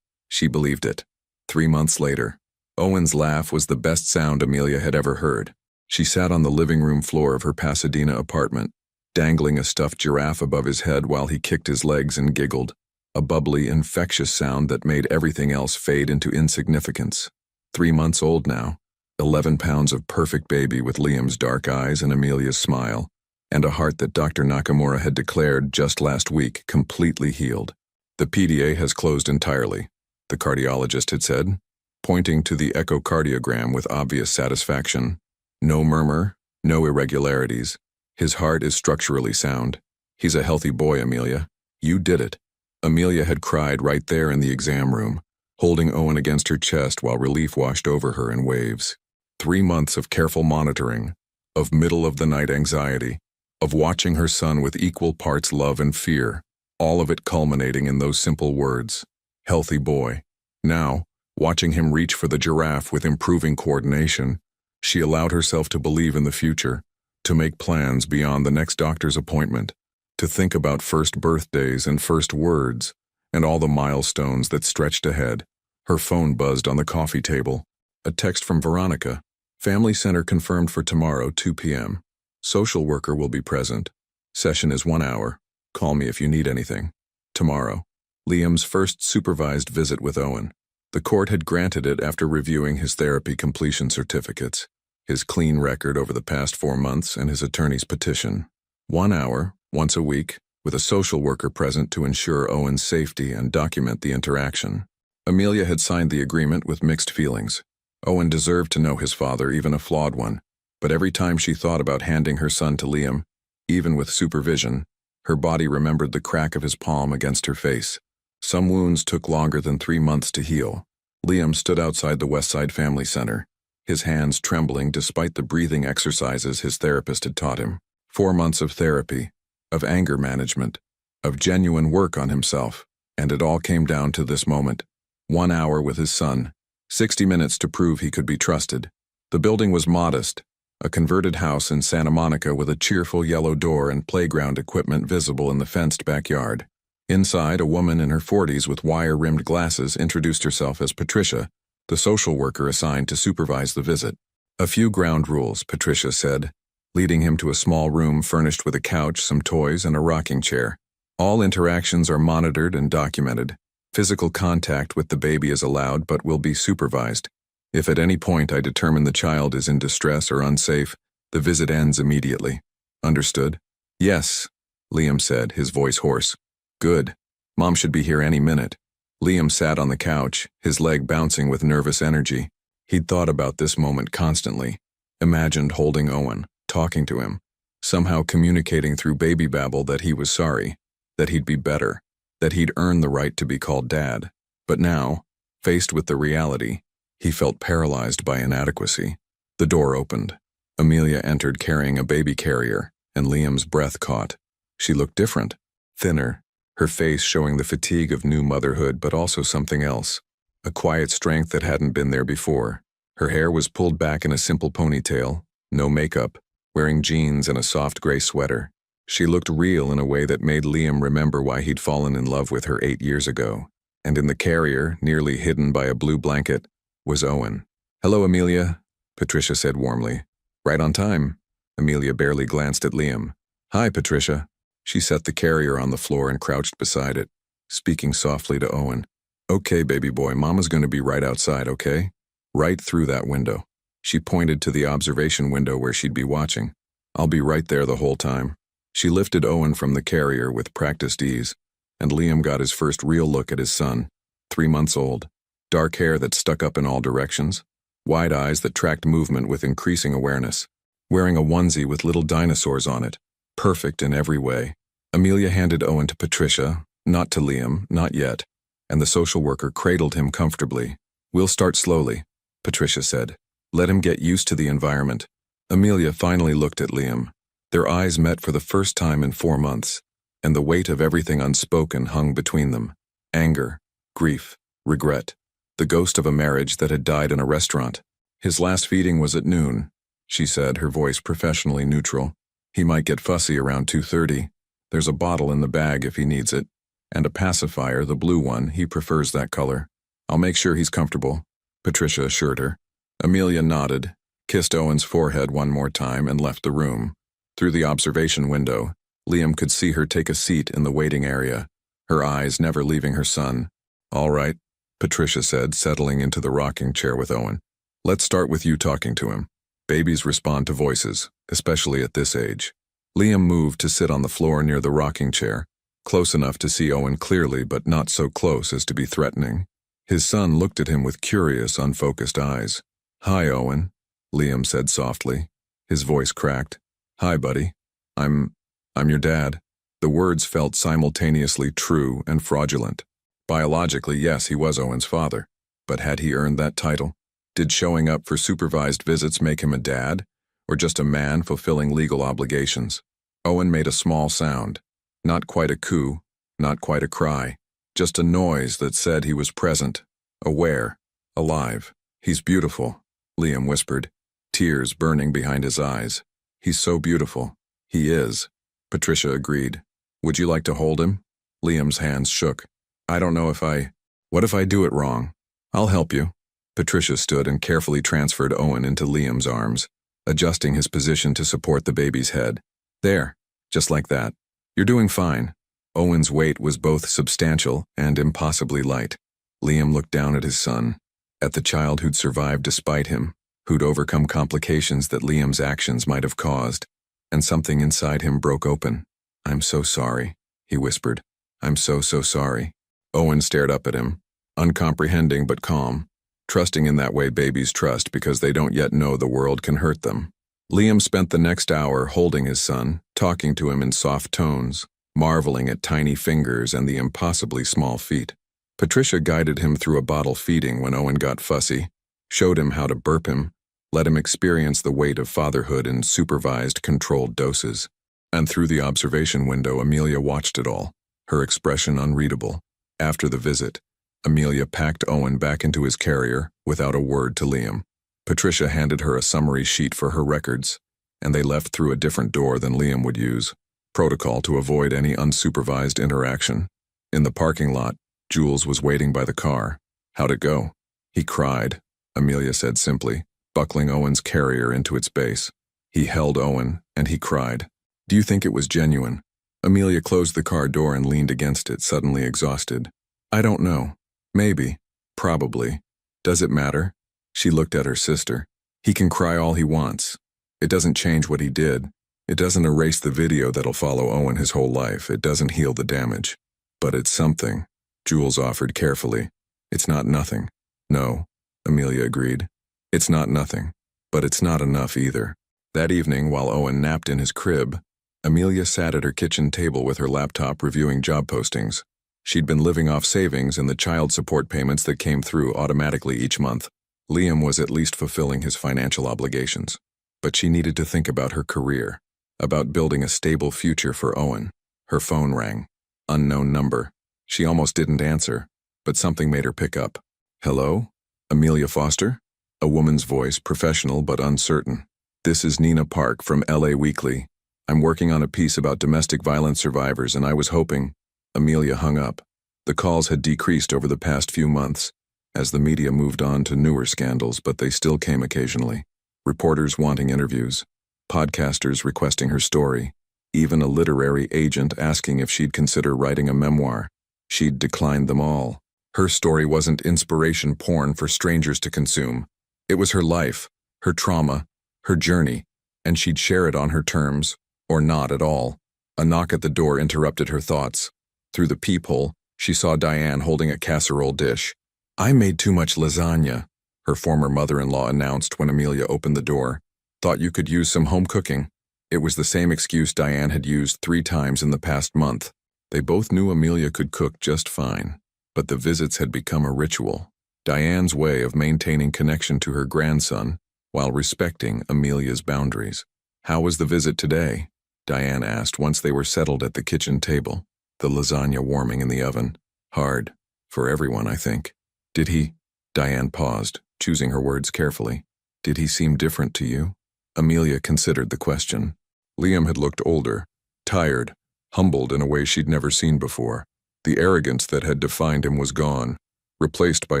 she believed it. 3 months later, Owen's laugh was the best sound Amelia had ever heard. She sat on the living room floor of her Pasadena apartment, dangling a stuffed giraffe above his head while he kicked his legs and giggled, a bubbly, infectious sound that made everything else fade into insignificance. 3 months old now, 11 pounds of perfect baby with Liam's dark eyes and Amelia's smile, and a heart that Dr. Nakamura had declared just last week completely healed. "The PDA has closed entirely," the cardiologist had said, pointing to the echocardiogram with obvious satisfaction. "No murmur, no irregularities. His heart is structurally sound. He's a healthy boy, Amelia. You did it." Amelia had cried right there in the exam room, holding Owen against her chest while relief washed over her in waves. 3 months of careful monitoring, of middle-of-the-night anxiety, of watching her son with equal parts love and fear, all of it culminating in those simple words, "Healthy boy." Now, watching him reach for the giraffe with improving coordination, she allowed herself to believe in the future, to make plans beyond the next doctor's appointment, to think about first birthdays and first words, and all the milestones that stretched ahead. Her phone buzzed on the coffee table. A text from Veronica. "Family Center confirmed for tomorrow, 2 p.m. Social worker will be present. Session is 1 hour. Call me if you need anything. Tomorrow." Liam's first supervised visit with Owen. The court had granted it after reviewing his therapy completion certificates, his clean record over the past 4 months, and his attorney's petition. 1 hour, once a week, with a social worker present to ensure Owen's safety and document the interaction. Amelia had signed the agreement with mixed feelings. Owen deserved to know his father, even a flawed one, but every time she thought about handing her son to Liam, even with supervision, her body remembered the crack of his palm against her face. Some wounds took longer than 3 months to heal. Liam stood outside the Westside Family Center, his hands trembling despite the breathing exercises his therapist had taught him. 4 months of therapy, of anger management, of genuine work on himself, and it all came down to this moment. 1 hour with his son, 60 minutes to prove he could be trusted. The building was modest, a converted house in Santa Monica with a cheerful yellow door and playground equipment visible in the fenced backyard. Inside, a woman in her 40s with wire-rimmed glasses introduced herself as Patricia, the social worker assigned to supervise the visit. "A few ground rules," Patricia said, leading him to a small room furnished with a couch, some toys, and a rocking chair. "All interactions are monitored and documented. Physical contact with the baby is allowed but will be supervised. If at any point I determine the child is in distress or unsafe, the visit ends immediately. Understood?" "Yes." Liam said, his voice hoarse. Good. Mom should be here any minute. Liam sat on the couch, his leg bouncing with nervous energy. He'd thought about this moment constantly, imagined holding Owen, talking to him, somehow communicating through baby babble that he was sorry, that he'd be better, that he'd earned the right to be called Dad. But now, faced with the reality, he felt paralyzed by inadequacy. The door opened. Amelia entered carrying a baby carrier, and Liam's breath caught. She looked different, thinner, her face showing the fatigue of new motherhood but also something else, a quiet strength that hadn't been there before. Her hair was pulled back in a simple ponytail, no makeup, wearing jeans and a soft gray sweater. She looked real in a way that made Liam remember why he'd fallen in love with her 8 years ago. And in the carrier, nearly hidden by a blue blanket, was Owen. Hello, Amelia, Patricia said warmly. Right on time. Amelia barely glanced at Liam. Hi, Patricia. She set the carrier on the floor and crouched beside it, speaking softly to Owen. Okay, baby boy, Mama's going to be right outside, okay? Right through that window. She pointed to the observation window where she'd be watching. I'll be right there the whole time. She lifted Owen from the carrier with practiced ease, and Liam got his first real look at his son, 3 months old, dark hair that stuck up in all directions, wide eyes that tracked movement with increasing awareness, wearing a onesie with little dinosaurs on it, perfect in every way. Amelia handed Owen to Patricia, not to Liam, not yet, and the social worker cradled him comfortably. We'll start slowly, Patricia said. Let him get used to the environment. Amelia finally looked at Liam. Their eyes met for the first time in 4 months, and the weight of everything unspoken hung between them. Anger, grief, regret, the ghost of a marriage that had died in a restaurant. His last feeding was at noon, she said, her voice professionally neutral. He might get fussy around 2:30. There's a bottle in the bag if he needs it, and a pacifier, the blue one, he prefers that color. I'll make sure he's comfortable, Patricia assured her. Amelia nodded, kissed Owen's forehead one more time, and left the room. Through the observation window, Liam could see her take a seat in the waiting area, her eyes never leaving her son. All right, Patricia said, settling into the rocking chair with Owen. Let's start with you talking to him. Babies respond to voices, especially at this age. Liam moved to sit on the floor near the rocking chair, close enough to see Owen clearly but not so close as to be threatening. His son looked at him with curious, unfocused eyes. Hi, Owen, Liam said softly. His voice cracked. Hi, buddy. I'm your dad. The words felt simultaneously true and fraudulent. Biologically, yes, he was Owen's father. But had he earned that title? Did showing up for supervised visits make him a dad, or just a man fulfilling legal obligations? Owen made a small sound. Not quite a coo, not quite a cry. Just a noise that said he was present, aware, alive. He's beautiful, Liam whispered, tears burning behind his eyes. He's so beautiful. He is, Patricia agreed. Would you like to hold him? Liam's hands shook. I don't know if I... What if I do it wrong? I'll help you. Patricia stood and carefully transferred Owen into Liam's arms, adjusting his position to support the baby's head. There, just like that. You're doing fine. Owen's weight was both substantial and impossibly light. Liam looked down at his son, at the child who'd survived despite him, who'd overcome complications that Liam's actions might have caused, and something inside him broke open. I'm so sorry, he whispered. I'm so sorry. Owen stared up at him, uncomprehending but calm, trusting in that way babies trust because they don't yet know the world can hurt them. Liam spent the next hour holding his son, talking to him in soft tones, marveling at tiny fingers and the impossibly small feet. Patricia guided him through a bottle feeding when Owen got fussy, showed him how to burp him, let him experience the weight of fatherhood in supervised, controlled doses. And through the observation window, Amelia watched it all, her expression unreadable. After the visit, Amelia packed Owen back into his carrier without a word to Liam. Patricia handed her a summary sheet for her records, and they left through a different door than Liam would use, protocol to avoid any unsupervised interaction. In the parking lot, Jules was waiting by the car. How'd it go? He cried, Amelia said simply, buckling Owen's carrier into its base. He held Owen, and he cried. Do you think it was genuine? Amelia closed the car door and leaned against it, suddenly exhausted. I don't know. Maybe. Probably. Does it matter? She looked at her sister. He can cry all he wants. It doesn't change what he did. It doesn't erase the video that'll follow Owen his whole life. It doesn't heal the damage. But it's something, Jules offered carefully. It's not nothing. No, Amelia agreed. It's not nothing. But it's not enough either. That evening, while Owen napped in his crib, Amelia sat at her kitchen table with her laptop reviewing job postings. She'd been living off savings and the child support payments that came through automatically each month. Liam was at least fulfilling his financial obligations. But she needed to think about her career, about building a stable future for Owen. Her phone rang. Unknown number. She almost didn't answer, but something made her pick up. Hello? Amelia Foster? A woman's voice, professional but uncertain. This is Nina Park from LA Weekly. I'm working on a piece about domestic violence survivors and I was hoping. Amelia hung up. The calls had decreased over the past few months, as the media moved on to newer scandals, but they still came occasionally. Reporters wanting interviews, podcasters requesting her story, even a literary agent asking if she'd consider writing a memoir. She'd declined them all. Her story wasn't inspiration porn for strangers to consume. It was her life, her trauma, her journey, and she'd share it on her terms, or not at all. A knock at the door interrupted her thoughts. Through the peephole, she saw Diane holding a casserole dish. I made too much lasagna, her former mother-in-law announced when Amelia opened the door. Thought you could use some home cooking. It was the same excuse Diane had used 3 times in the past month. They both knew Amelia could cook just fine, but the visits had become a ritual. Diane's way of maintaining connection to her grandson while respecting Amelia's boundaries. How was the visit today? Diane asked once they were settled at the kitchen table, the lasagna warming in the oven. Hard. For everyone, I think. Did he? Diane paused, choosing her words carefully. Did he seem different to you? Amelia considered the question. Liam had looked older, tired, humbled in a way she'd never seen before. The arrogance that had defined him was gone, replaced by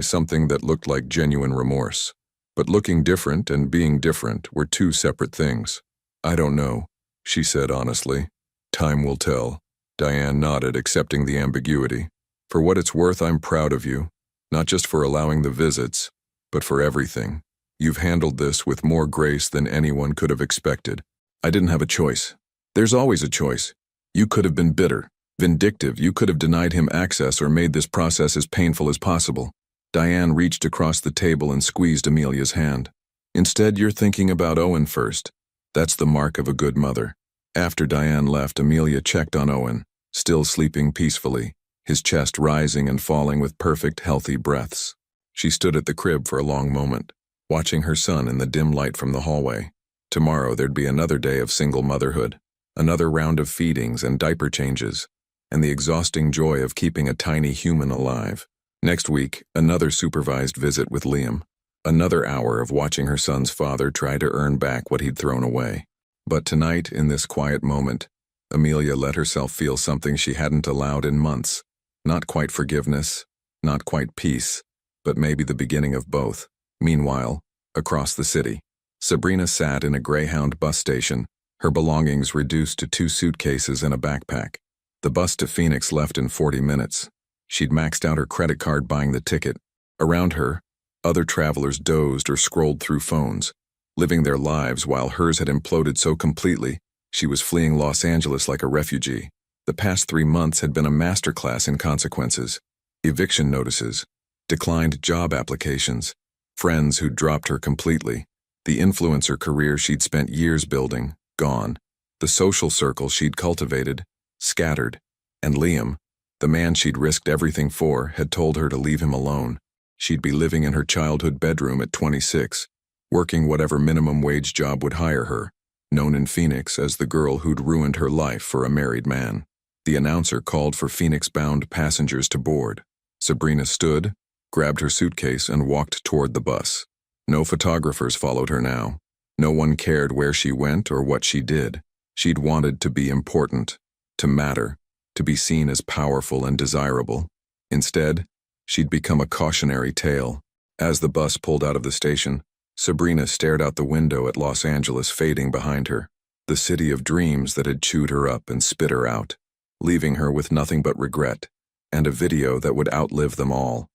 something that looked like genuine remorse. But looking different and being different were 2 separate things. I don't know, she said honestly. Time will tell. Diane nodded, accepting the ambiguity. For what it's worth, I'm proud of you. Not just for allowing the visits, but for everything. You've handled this with more grace than anyone could have expected. I didn't have a choice. There's always a choice. You could have been bitter, vindictive. You could have denied him access or made this process as painful as possible. Diane reached across the table and squeezed Amelia's hand. Instead, you're thinking about Owen first. That's the mark of a good mother. After Diane left, Amelia checked on Owen, still sleeping peacefully, his chest rising and falling with perfect, healthy breaths. She stood at the crib for a long moment, watching her son in the dim light from the hallway. Tomorrow there'd be another day of single motherhood, another round of feedings and diaper changes, and the exhausting joy of keeping a tiny human alive. Next week, another supervised visit with Liam, another hour of watching her son's father try to earn back what he'd thrown away. But tonight, in this quiet moment, Amelia let herself feel something she hadn't allowed in months. Not quite forgiveness, not quite peace, but maybe the beginning of both. Meanwhile, across the city, Sabrina sat in a Greyhound bus station, her belongings reduced to 2 suitcases and a backpack. The bus to Phoenix left in 40 minutes. She'd maxed out her credit card buying the ticket. Around her, other travelers dozed or scrolled through phones, living their lives while hers had imploded so completely, she was fleeing Los Angeles like a refugee. The past 3 months had been a masterclass in consequences. Eviction notices, declined job applications, friends who'd dropped her completely, the influencer career she'd spent years building, gone, the social circle she'd cultivated, scattered, and Liam, the man she'd risked everything for, had told her to leave him alone. She'd be living in her childhood bedroom at 26, working whatever minimum wage job would hire her, known in Phoenix as the girl who'd ruined her life for a married man. The announcer called for Phoenix-bound passengers to board. Sabrina stood, grabbed her suitcase, and walked toward the bus. No photographers followed her now. No one cared where she went or what she did. She'd wanted to be important, to matter, to be seen as powerful and desirable. Instead, she'd become a cautionary tale. As the bus pulled out of the station, Sabrina stared out the window at Los Angeles fading behind her, the city of dreams that had chewed her up and spit her out, leaving her with nothing but regret, and a video that would outlive them all.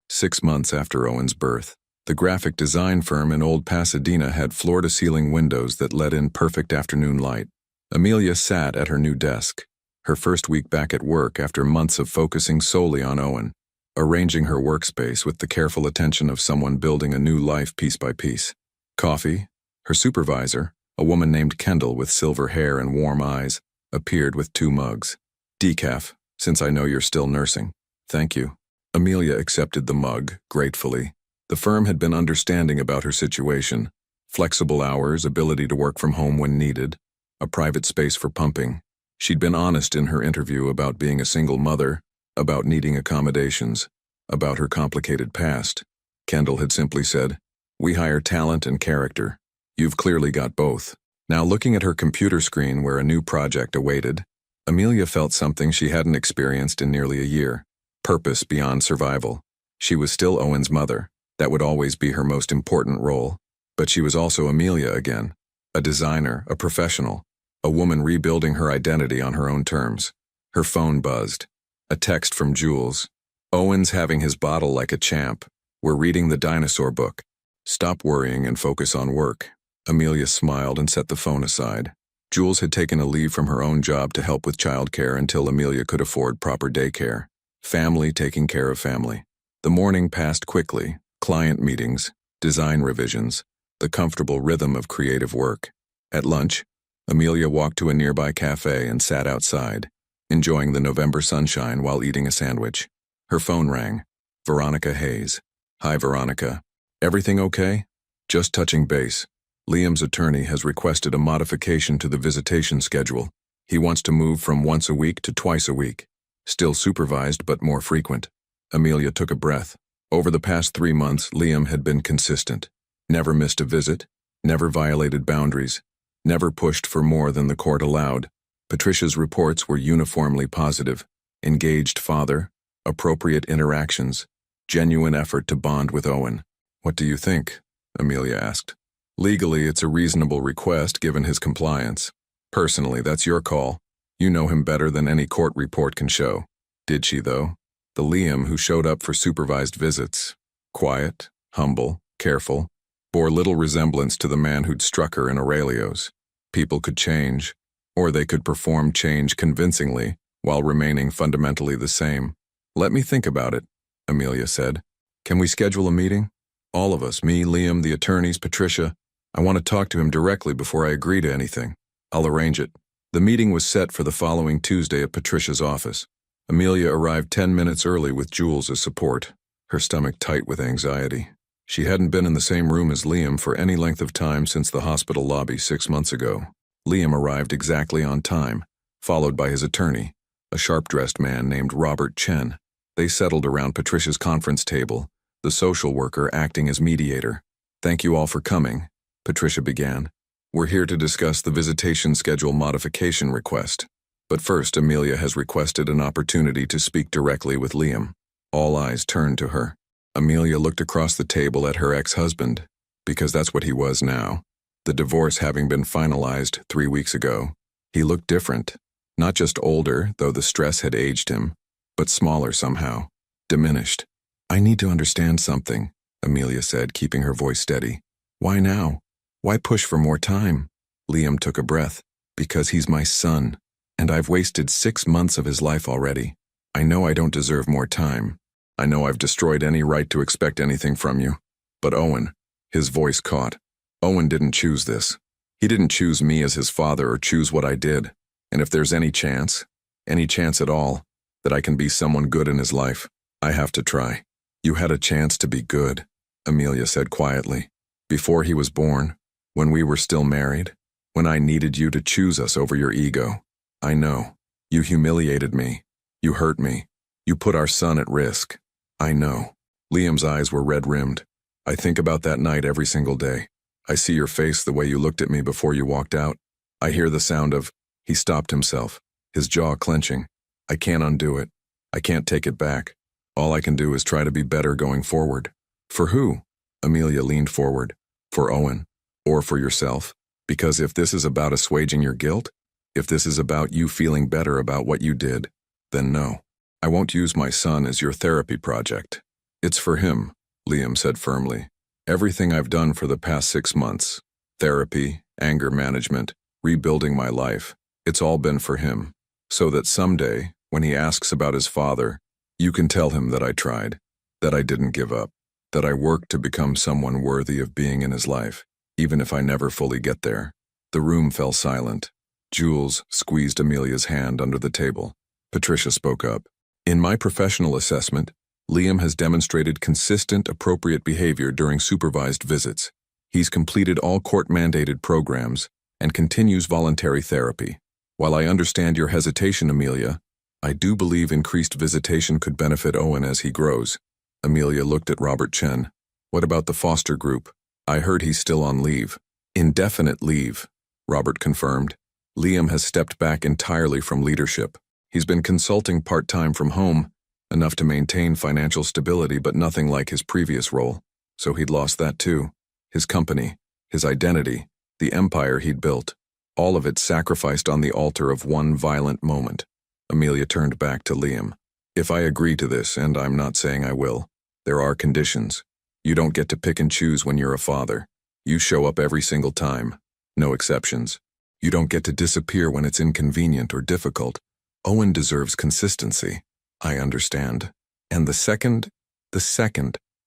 6 months after Owen's birth, the graphic design firm in Old Pasadena had floor-to-ceiling windows that let in perfect afternoon light. Amelia sat at her new desk, her first week back at work after months of focusing solely on Owen, arranging her workspace with the careful attention of someone building a new life piece by piece. Coffee, her supervisor, a woman named Kendall with silver hair and warm eyes, appeared with 2 mugs. Decaf, since I know you're still nursing. Thank you. Amelia accepted the mug, gratefully. The firm had been understanding about her situation. Flexible hours, ability to work from home when needed, a private space for pumping. She'd been honest in her interview about being a single mother, about needing accommodations, about her complicated past. Kendall had simply said, "We hire talent and character. You've clearly got both." Now looking at her computer screen where a new project awaited, Amelia felt something she hadn't experienced in nearly a year. Purpose beyond survival. She was still Owen's mother. That would always be her most important role. But she was also Amelia again. A designer, a professional, a woman rebuilding her identity on her own terms. Her phone buzzed. A text from Jules. "Owen's having his bottle like a champ. We're reading the dinosaur book. Stop worrying and focus on work." Amelia smiled and set the phone aside. Jules had taken a leave from her own job to help with childcare until Amelia could afford proper daycare. Family taking care of family. The morning passed quickly. Client meetings, design revisions, the comfortable rhythm of creative work. At lunch, Amelia walked to a nearby cafe and sat outside, enjoying the November sunshine while eating a sandwich. Her phone rang. Veronica Hayes. "Hi, Veronica. Everything okay? Just touching base. Liam's attorney has requested a modification to the visitation schedule. He wants to move from once a week to twice a week. Still supervised, but more frequent." Amelia took a breath. Over the past 3 months, Liam had been consistent. Never missed a visit, never violated boundaries, never pushed for more than the court allowed. Patricia's reports were uniformly positive. Engaged father, appropriate interactions, genuine effort to bond with Owen. "What do you think?" Amelia asked. "Legally, it's a reasonable request given his compliance. Personally, that's your call. You know him better than any court report can show." Did she, though? The Liam who showed up for supervised visits, quiet, humble, careful, bore little resemblance to the man who'd struck her in Aurelio's. People could change, or they could perform change convincingly while remaining fundamentally the same. "Let me think about it," Amelia said. "Can we schedule a meeting? All of us, me, Liam, the attorneys, Patricia. I want to talk to him directly before I agree to anything. I'll arrange it." The meeting was set for the following Tuesday at Patricia's office. Amelia arrived 10 minutes early with Jules as support, her stomach tight with anxiety. She hadn't been in the same room as Liam for any length of time since the hospital lobby 6 months ago. Liam arrived exactly on time, followed by his attorney, a sharp-dressed man named Robert Chen. They settled around Patricia's conference table, the social worker acting as mediator. "Thank you all for coming," Patricia began. "We're here to discuss the visitation schedule modification request. But first, Amelia has requested an opportunity to speak directly with Liam." All eyes turned to her. Amelia looked across the table at her ex-husband, because that's what he was now. The divorce having been finalized 3 weeks ago. He looked different. Not just older, though the stress had aged him, but smaller somehow. Diminished. "I need to understand something," Amelia said, keeping her voice steady. "Why now? Why push for more time?" Liam took a breath. "Because he's my son. And I've wasted 6 months of his life already. I know I don't deserve more time. I know I've destroyed any right to expect anything from you. But Owen," his voice caught. "Owen didn't choose this. He didn't choose me as his father or choose what I did. And if there's any chance at all, that I can be someone good in his life, I have to try." "You had a chance to be good," Amelia said quietly. "Before he was born, when we were still married, when I needed you to choose us over your ego. I know. You humiliated me. You hurt me. You put our son at risk. I know." Liam's eyes were red-rimmed. "I think about that night every single day. I see your face the way you looked at me before you walked out. I hear the sound of—" He stopped himself, his jaw clenching. "I can't undo it. I can't take it back. All I can do is try to be better going forward." "For who?" Amelia leaned forward. "For Owen. Or for yourself. Because if this is about assuaging your guilt, if this is about you feeling better about what you did, then no. I won't use my son as your therapy project. It's for him," Liam said firmly. "Everything I've done for the past 6 months, therapy, anger management, rebuilding my life, It's all been for him, so that someday, when he asks about his father, you can tell him that I tried, that I didn't give up, that I worked to become someone worthy of being in his life, even if I never fully get there." The room fell silent. Jules squeezed Amelia's hand under the table. Patricia spoke up. "In my professional assessment, Liam has demonstrated consistent, appropriate behavior during supervised visits. He's completed all court-mandated programs and continues voluntary therapy. While I understand your hesitation, Amelia, I do believe increased visitation could benefit Owen as he grows." Amelia looked at Robert Chen. "What about the foster group? I heard he's still on leave." "Indefinite leave," Robert confirmed. "Liam has stepped back entirely from leadership. He's been consulting part-time from home, enough to maintain financial stability but nothing like his previous role. So he'd lost that too. His company, his identity, the empire he'd built. All of it sacrificed on the altar of one violent moment." Amelia turned back to Liam. "If I agree to this, and I'm not saying I will, there are conditions. You don't get to pick and choose when you're a father. You show up every single time. No exceptions. You don't get to disappear when it's inconvenient or difficult. Owen deserves consistency." "I understand. And the second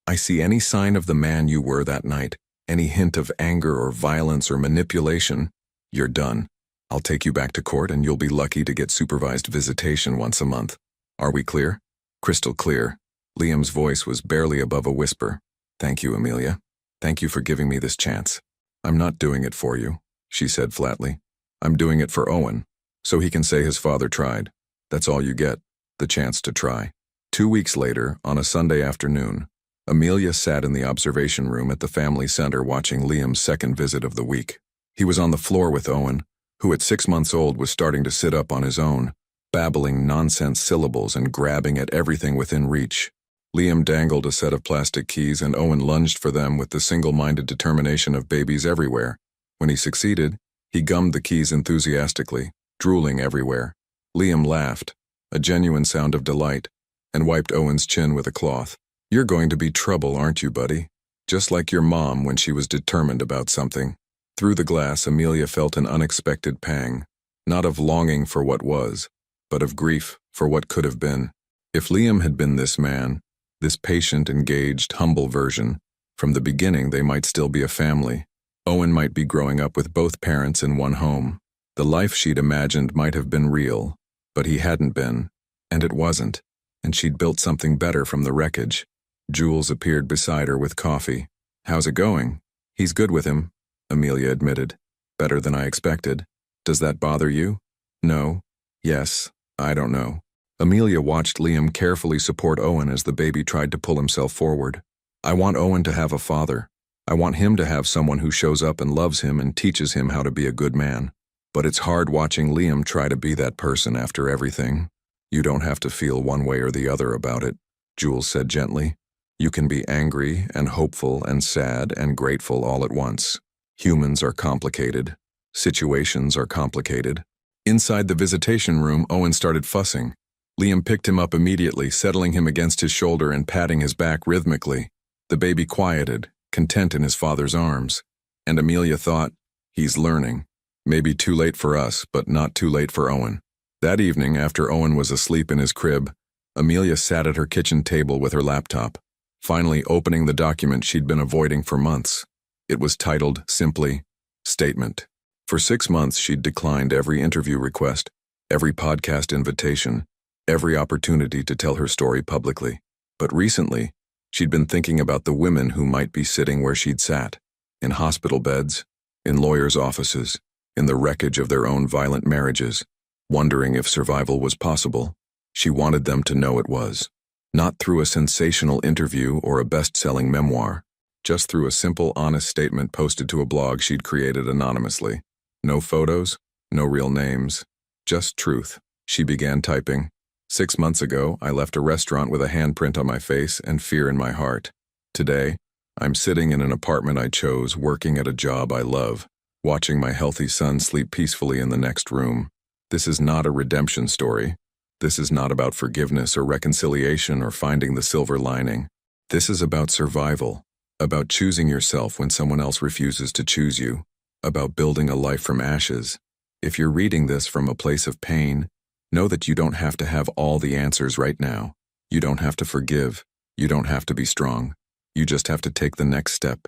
I see any sign of the man you were that night, any hint of anger or violence or manipulation, you're done. I'll take you back to court and you'll be lucky to get supervised visitation once a month. Are we clear?" "Crystal clear." Liam's voice was barely above a whisper. "Thank you, Amelia. Thank you for giving me this chance." "I'm not doing it for you," she said flatly. "I'm doing it for Owen, so he can say his father tried. That's all you get, the chance to try." 2 weeks later, on a Sunday afternoon, Amelia sat in the observation room at the family center watching Liam's second visit of the week. He was on the floor with Owen, who at 6 months old was starting to sit up on his own, babbling nonsense syllables and grabbing at everything within reach. Liam dangled a set of plastic keys and Owen lunged for them with the single-minded determination of babies everywhere. When he succeeded, he gummed the keys enthusiastically, drooling everywhere. Liam laughed, a genuine sound of delight, and wiped Owen's chin with a cloth. "You're going to be trouble, aren't you, buddy? Just like your mom when she was determined about something." Through the glass, Amelia felt an unexpected pang, not of longing for what was, but of grief for what could have been. If Liam had been this man, this patient, engaged, humble version, from the beginning they might still be a family. Owen might be growing up with both parents in one home. The life she'd imagined might have been real, but he hadn't been, and it wasn't, and she'd built something better from the wreckage. Jules appeared beside her with coffee. "How's it going?" "He's good with him," Amelia admitted. "Better than I expected. Does that bother you?" "No. Yes. I don't know." Amelia watched Liam carefully support Owen as the baby tried to pull himself forward. "I want Owen to have a father. I want him to have someone who shows up and loves him and teaches him how to be a good man. But it's hard watching Liam try to be that person after everything." "You don't have to feel one way or the other about it," Jules said gently. "You can be angry and hopeful and sad and grateful all at once. Humans are complicated. Situations are complicated." Inside the visitation room, Owen started fussing. Liam picked him up immediately, settling him against his shoulder and patting his back rhythmically. The baby quieted, content in his father's arms. And Amelia thought, he's learning. Maybe too late for us, but not too late for Owen. That evening, after Owen was asleep in his crib, Amelia sat at her kitchen table with her laptop, finally opening the document she'd been avoiding for months. It was titled, simply, Statement. For 6 months, she'd declined every interview request, every podcast invitation, every opportunity to tell her story publicly. But recently, she'd been thinking about the women who might be sitting where she'd sat, in hospital beds, in lawyers' offices, in the wreckage of their own violent marriages, wondering if survival was possible. She wanted them to know it was. Not through a sensational interview or a best-selling memoir, just through a simple, honest statement posted to a blog she'd created anonymously. No photos, no real names, just truth. She began typing. 6 months ago, I left a restaurant with a handprint on my face and fear in my heart. Today, I'm sitting in an apartment I chose, working at a job I love, watching my healthy son sleep peacefully in the next room. This is not a redemption story. This is not about forgiveness or reconciliation or finding the silver lining. This is about survival, about choosing yourself when someone else refuses to choose you, about building a life from ashes. If you're reading this from a place of pain, know that you don't have to have all the answers right now. You don't have to forgive. You don't have to be strong. You just have to take the next step,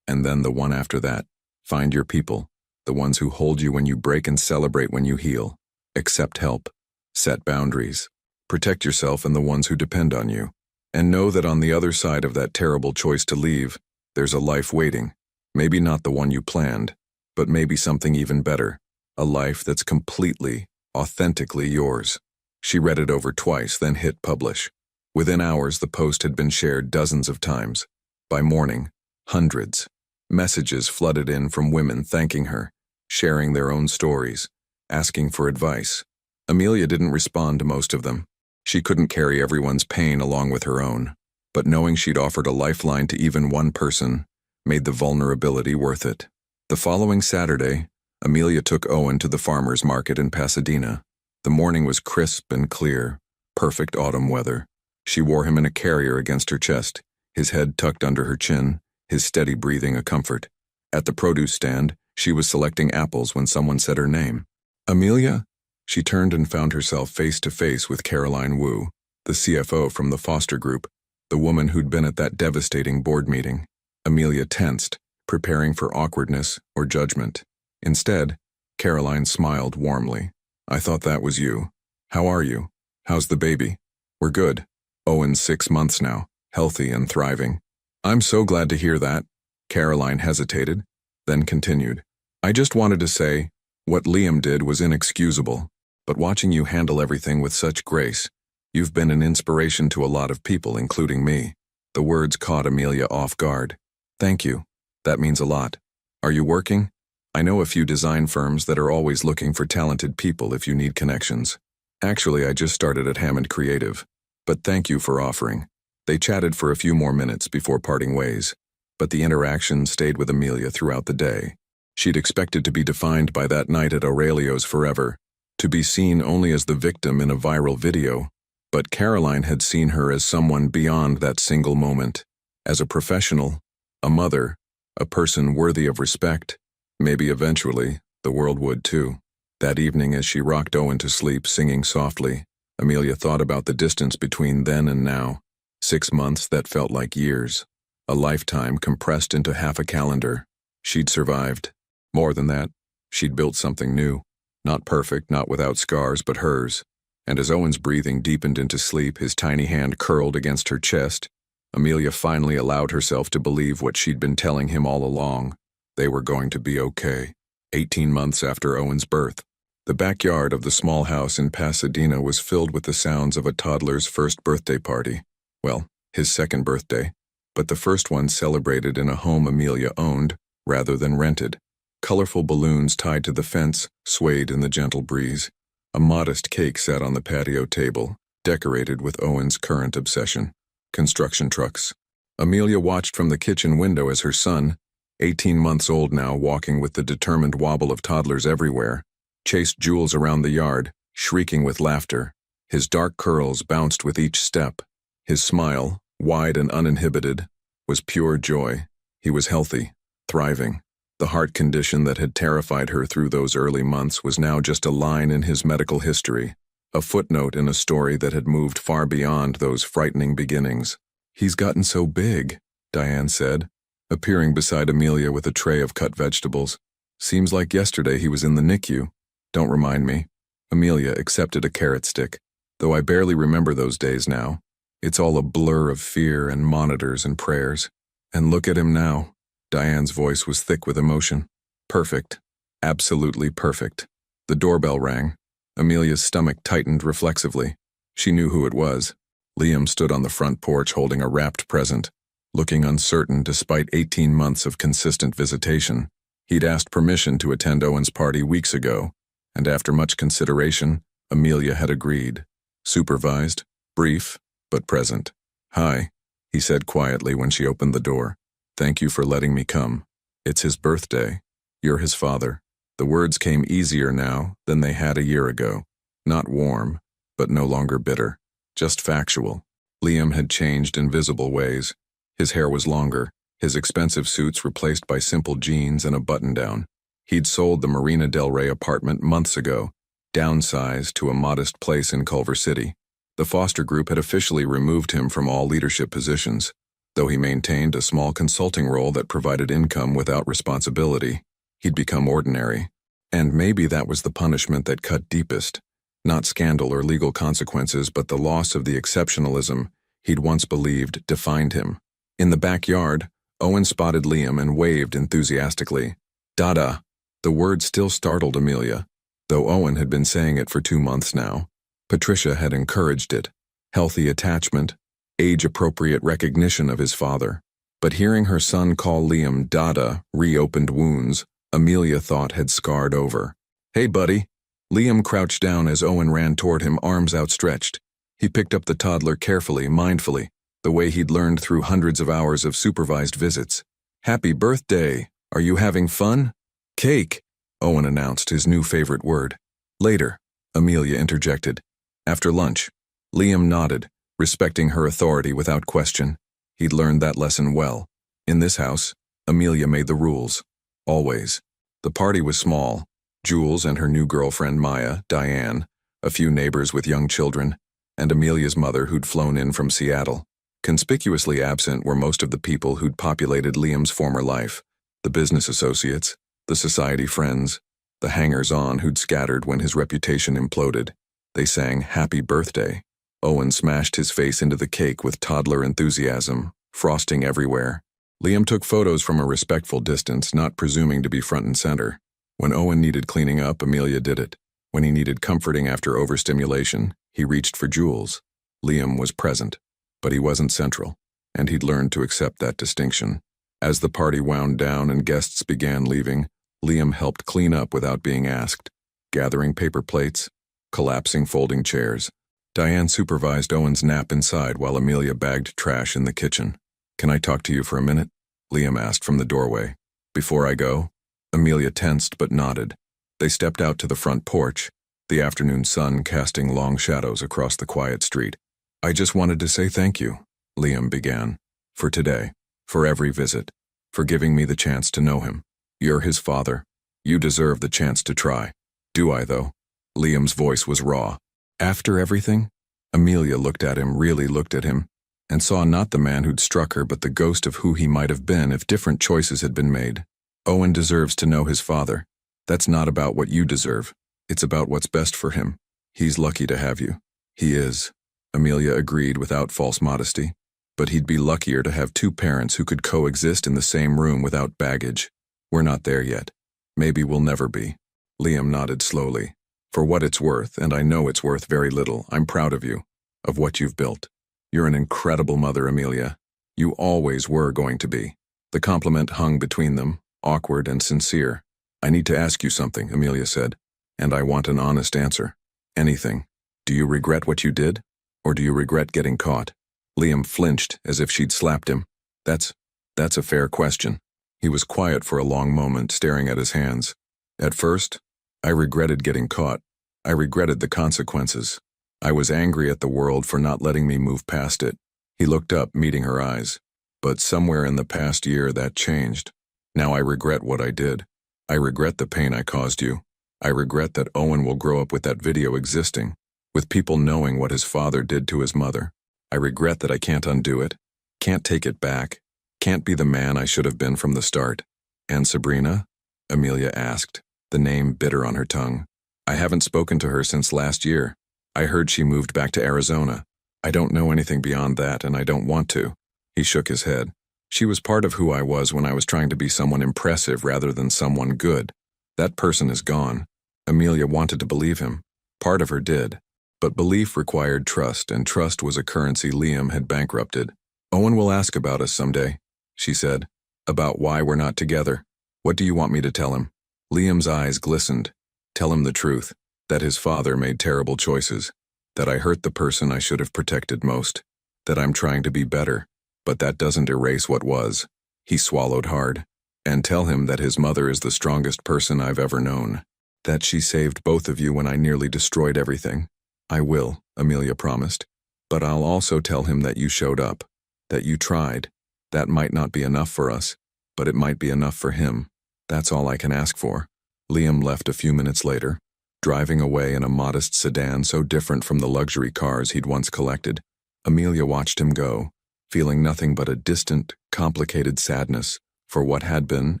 and then the one after that. Find your people, the ones who hold you when you break and celebrate when you heal. Accept help. Set boundaries. Protect yourself and the ones who depend on you. And know that on the other side of that terrible choice to leave, there's a life waiting. Maybe not the one you planned, but maybe something even better. A life that's completely, authentically yours. She read it over twice, then hit publish. Within hours, the post had been shared dozens of times. By morning, hundreds. Messages flooded in from women thanking her, sharing their own stories, asking for advice. Amelia didn't respond to most of them. She couldn't carry everyone's pain along with her own, but knowing she'd offered a lifeline to even one person made the vulnerability worth it. The following Saturday, Amelia took Owen to the farmer's market in Pasadena. The morning was crisp and clear, perfect autumn weather. She wore him in a carrier against her chest, his head tucked under her chin, his steady breathing a comfort. At the produce stand, she was selecting apples when someone said her name. Amelia? She turned and found herself face to face with Caroline Wu, the CFO from the foster group, the woman who'd been at that devastating board meeting. Amelia tensed, preparing for awkwardness or judgment. Instead, Caroline smiled warmly. I thought that was you. How are you? How's the baby? We're good. Owen's 6 months now, healthy and thriving. I'm so glad to hear that. Caroline hesitated, then continued. I just wanted to say, what Liam did was inexcusable, but watching you handle everything with such grace, you've been an inspiration to a lot of people, including me. The words caught Amelia off guard. Thank you. That means a lot. Are you working? I know a few design firms that are always looking for talented people if you need connections. Actually, I just started at Hammond Creative, but thank you for offering. They chatted for a few more minutes before parting ways, but the interaction stayed with Amelia throughout the day. She'd expected to be defined by that night at Aurelio's forever, to be seen only as the victim in a viral video, but Caroline had seen her as someone beyond that single moment, as a professional, a mother, a person worthy of respect. Maybe eventually, the world would too. That evening as she rocked Owen to sleep singing softly, Amelia thought about the distance between then and now. 6 months that felt like years. A lifetime compressed into half a calendar. She'd survived. More than that, she'd built something new. Not perfect, not without scars, but hers. And as Owen's breathing deepened into sleep, his tiny hand curled against her chest, Amelia finally allowed herself to believe what she'd been telling him all along. They were going to be okay. 18 months after Owen's birth, the backyard of the small house in Pasadena was filled with the sounds of a toddler's first birthday party. Well, his second birthday, but the first one celebrated in a home Amelia owned rather than rented. Colorful balloons tied to the fence swayed in the gentle breeze. A modest cake sat on the patio table, decorated with Owen's current obsession, construction trucks. Amelia watched from the kitchen window as her son, 18 months old now, walking with the determined wobble of toddlers everywhere, chased Jules around the yard, shrieking with laughter. His dark curls bounced with each step. His smile, wide and uninhibited, was pure joy. He was healthy, thriving. The heart condition that had terrified her through those early months was now just a line in his medical history, a footnote in a story that had moved far beyond those frightening beginnings. He's gotten so big, Diane said, appearing beside Amelia with a tray of cut vegetables. Seems like yesterday he was in the NICU. Don't remind me. Amelia accepted a carrot stick, though I barely remember those days now. It's all a blur of fear and monitors and prayers. And look at him now. Diane's voice was thick with emotion. Perfect. Absolutely perfect. The doorbell rang. Amelia's stomach tightened reflexively. She knew who it was. Liam stood on the front porch holding a wrapped present, looking uncertain despite 18 months of consistent visitation. He'd asked permission to attend Owen's party weeks ago, and after much consideration, Amelia had agreed. Supervised, brief, but present. Hi, he said quietly when she opened the door. Thank you for letting me come. It's his birthday. You're his father. The words came easier now than they had a year ago. Not warm, but no longer bitter. Just factual. Liam had changed in visible ways. His hair was longer, his expensive suits replaced by simple jeans and a button-down. He'd sold the Marina del Rey apartment months ago, downsized to a modest place in Culver City. The foster group had officially removed him from all leadership positions, though he maintained a small consulting role that provided income without responsibility. He'd become ordinary. And maybe that was the punishment that cut deepest. Not scandal or legal consequences, but the loss of the exceptionalism he'd once believed defined him. In the backyard, Owen spotted Liam and waved enthusiastically. Dada. The word still startled Amelia, though Owen had been saying it for 2 months now. Patricia had encouraged it. Healthy attachment, age-appropriate recognition of his father. But hearing her son call Liam Dada reopened wounds Amelia thought had scarred over. Hey, buddy. Liam crouched down as Owen ran toward him, arms outstretched. He picked up the toddler carefully, mindfully, the way he'd learned through hundreds of hours of supervised visits. Happy birthday. Are you having fun? Cake, Owen announced, his new favorite word. Later, Amelia interjected. After lunch. Liam nodded, respecting her authority without question. He'd learned that lesson well. In this house, Amelia made the rules. Always. The party was small. Jules and her new girlfriend Maya, Diane, a few neighbors with young children, and Amelia's mother who'd flown in from Seattle. Conspicuously absent were most of the people who'd populated Liam's former life. The business associates, the society friends, the hangers-on who'd scattered when his reputation imploded. They sang Happy Birthday. Owen smashed his face into the cake with toddler enthusiasm, frosting everywhere. Liam took photos from a respectful distance, not presuming to be front and center. When Owen needed cleaning up, Amelia did it. When he needed comforting after overstimulation, he reached for Jules. Liam was present, but he wasn't central, and he'd learned to accept that distinction. As the party wound down and guests began leaving, Liam helped clean up without being asked, gathering paper plates, collapsing folding chairs. Diane supervised Owen's nap inside while Amelia bagged trash in the kitchen. Can I talk to you for a minute? Liam asked from the doorway. Before I go? Amelia tensed but nodded. They stepped out to the front porch, the afternoon sun casting long shadows across the quiet street. I just wanted to say thank you, Liam began, for today, for every visit, for giving me the chance to know him. You're his father. You deserve the chance to try. Do I, though? Liam's voice was raw. After everything? Amelia looked at him, really looked at him, and saw not the man who'd struck her but the ghost of who he might have been if different choices had been made. Owen deserves to know his father. That's not about what you deserve. It's about what's best for him. He's lucky to have you. He is, Amelia agreed without false modesty. But he'd be luckier to have 2 parents who could coexist in the same room without baggage. We're not there yet. Maybe we'll never be. Liam nodded slowly. For what it's worth, and I know it's worth very little, I'm proud of you, of what you've built. You're an incredible mother, Amelia. You always were going to be. The compliment hung between them, awkward and sincere. I need to ask you something, Amelia said, and I want an honest answer. Anything. Do you regret what you did, or do you regret getting caught? Liam flinched as if she'd slapped him. That's a fair question. He was quiet for a long moment, staring at his hands. At first, I regretted getting caught. I regretted the consequences. I was angry at the world for not letting me move past it. He looked up, meeting her eyes. But somewhere in the past year that changed. Now I regret what I did. I regret the pain I caused you. I regret that Owen will grow up with that video existing, with people knowing what his father did to his mother. I regret that I can't undo it, can't take it back, can't be the man I should have been from the start. And Sabrina? Amelia asked, the name bitter on her tongue. I haven't spoken to her since last year. I heard she moved back to Arizona. I don't know anything beyond that, and I don't want to. He shook his head. She was part of who I was when I was trying to be someone impressive rather than someone good. That person is gone. Amelia wanted to believe him. Part of her did. But belief required trust, and trust was a currency Liam had bankrupted. Owen will ask about us someday, she said. About why we're not together. What do you want me to tell him? Liam's eyes glistened. Tell him the truth. That his father made terrible choices. That I hurt the person I should have protected most. That I'm trying to be better. But that doesn't erase what was. He swallowed hard. And tell him that his mother is the strongest person I've ever known. That she saved both of you when I nearly destroyed everything. I will, Amelia promised. But I'll also tell him that you showed up. That you tried. That might not be enough for us, but it might be enough for him. That's all I can ask for. Liam left a few minutes later, driving away in a modest sedan so different from the luxury cars he'd once collected. Amelia watched him go, feeling nothing but a distant, complicated sadness for what had been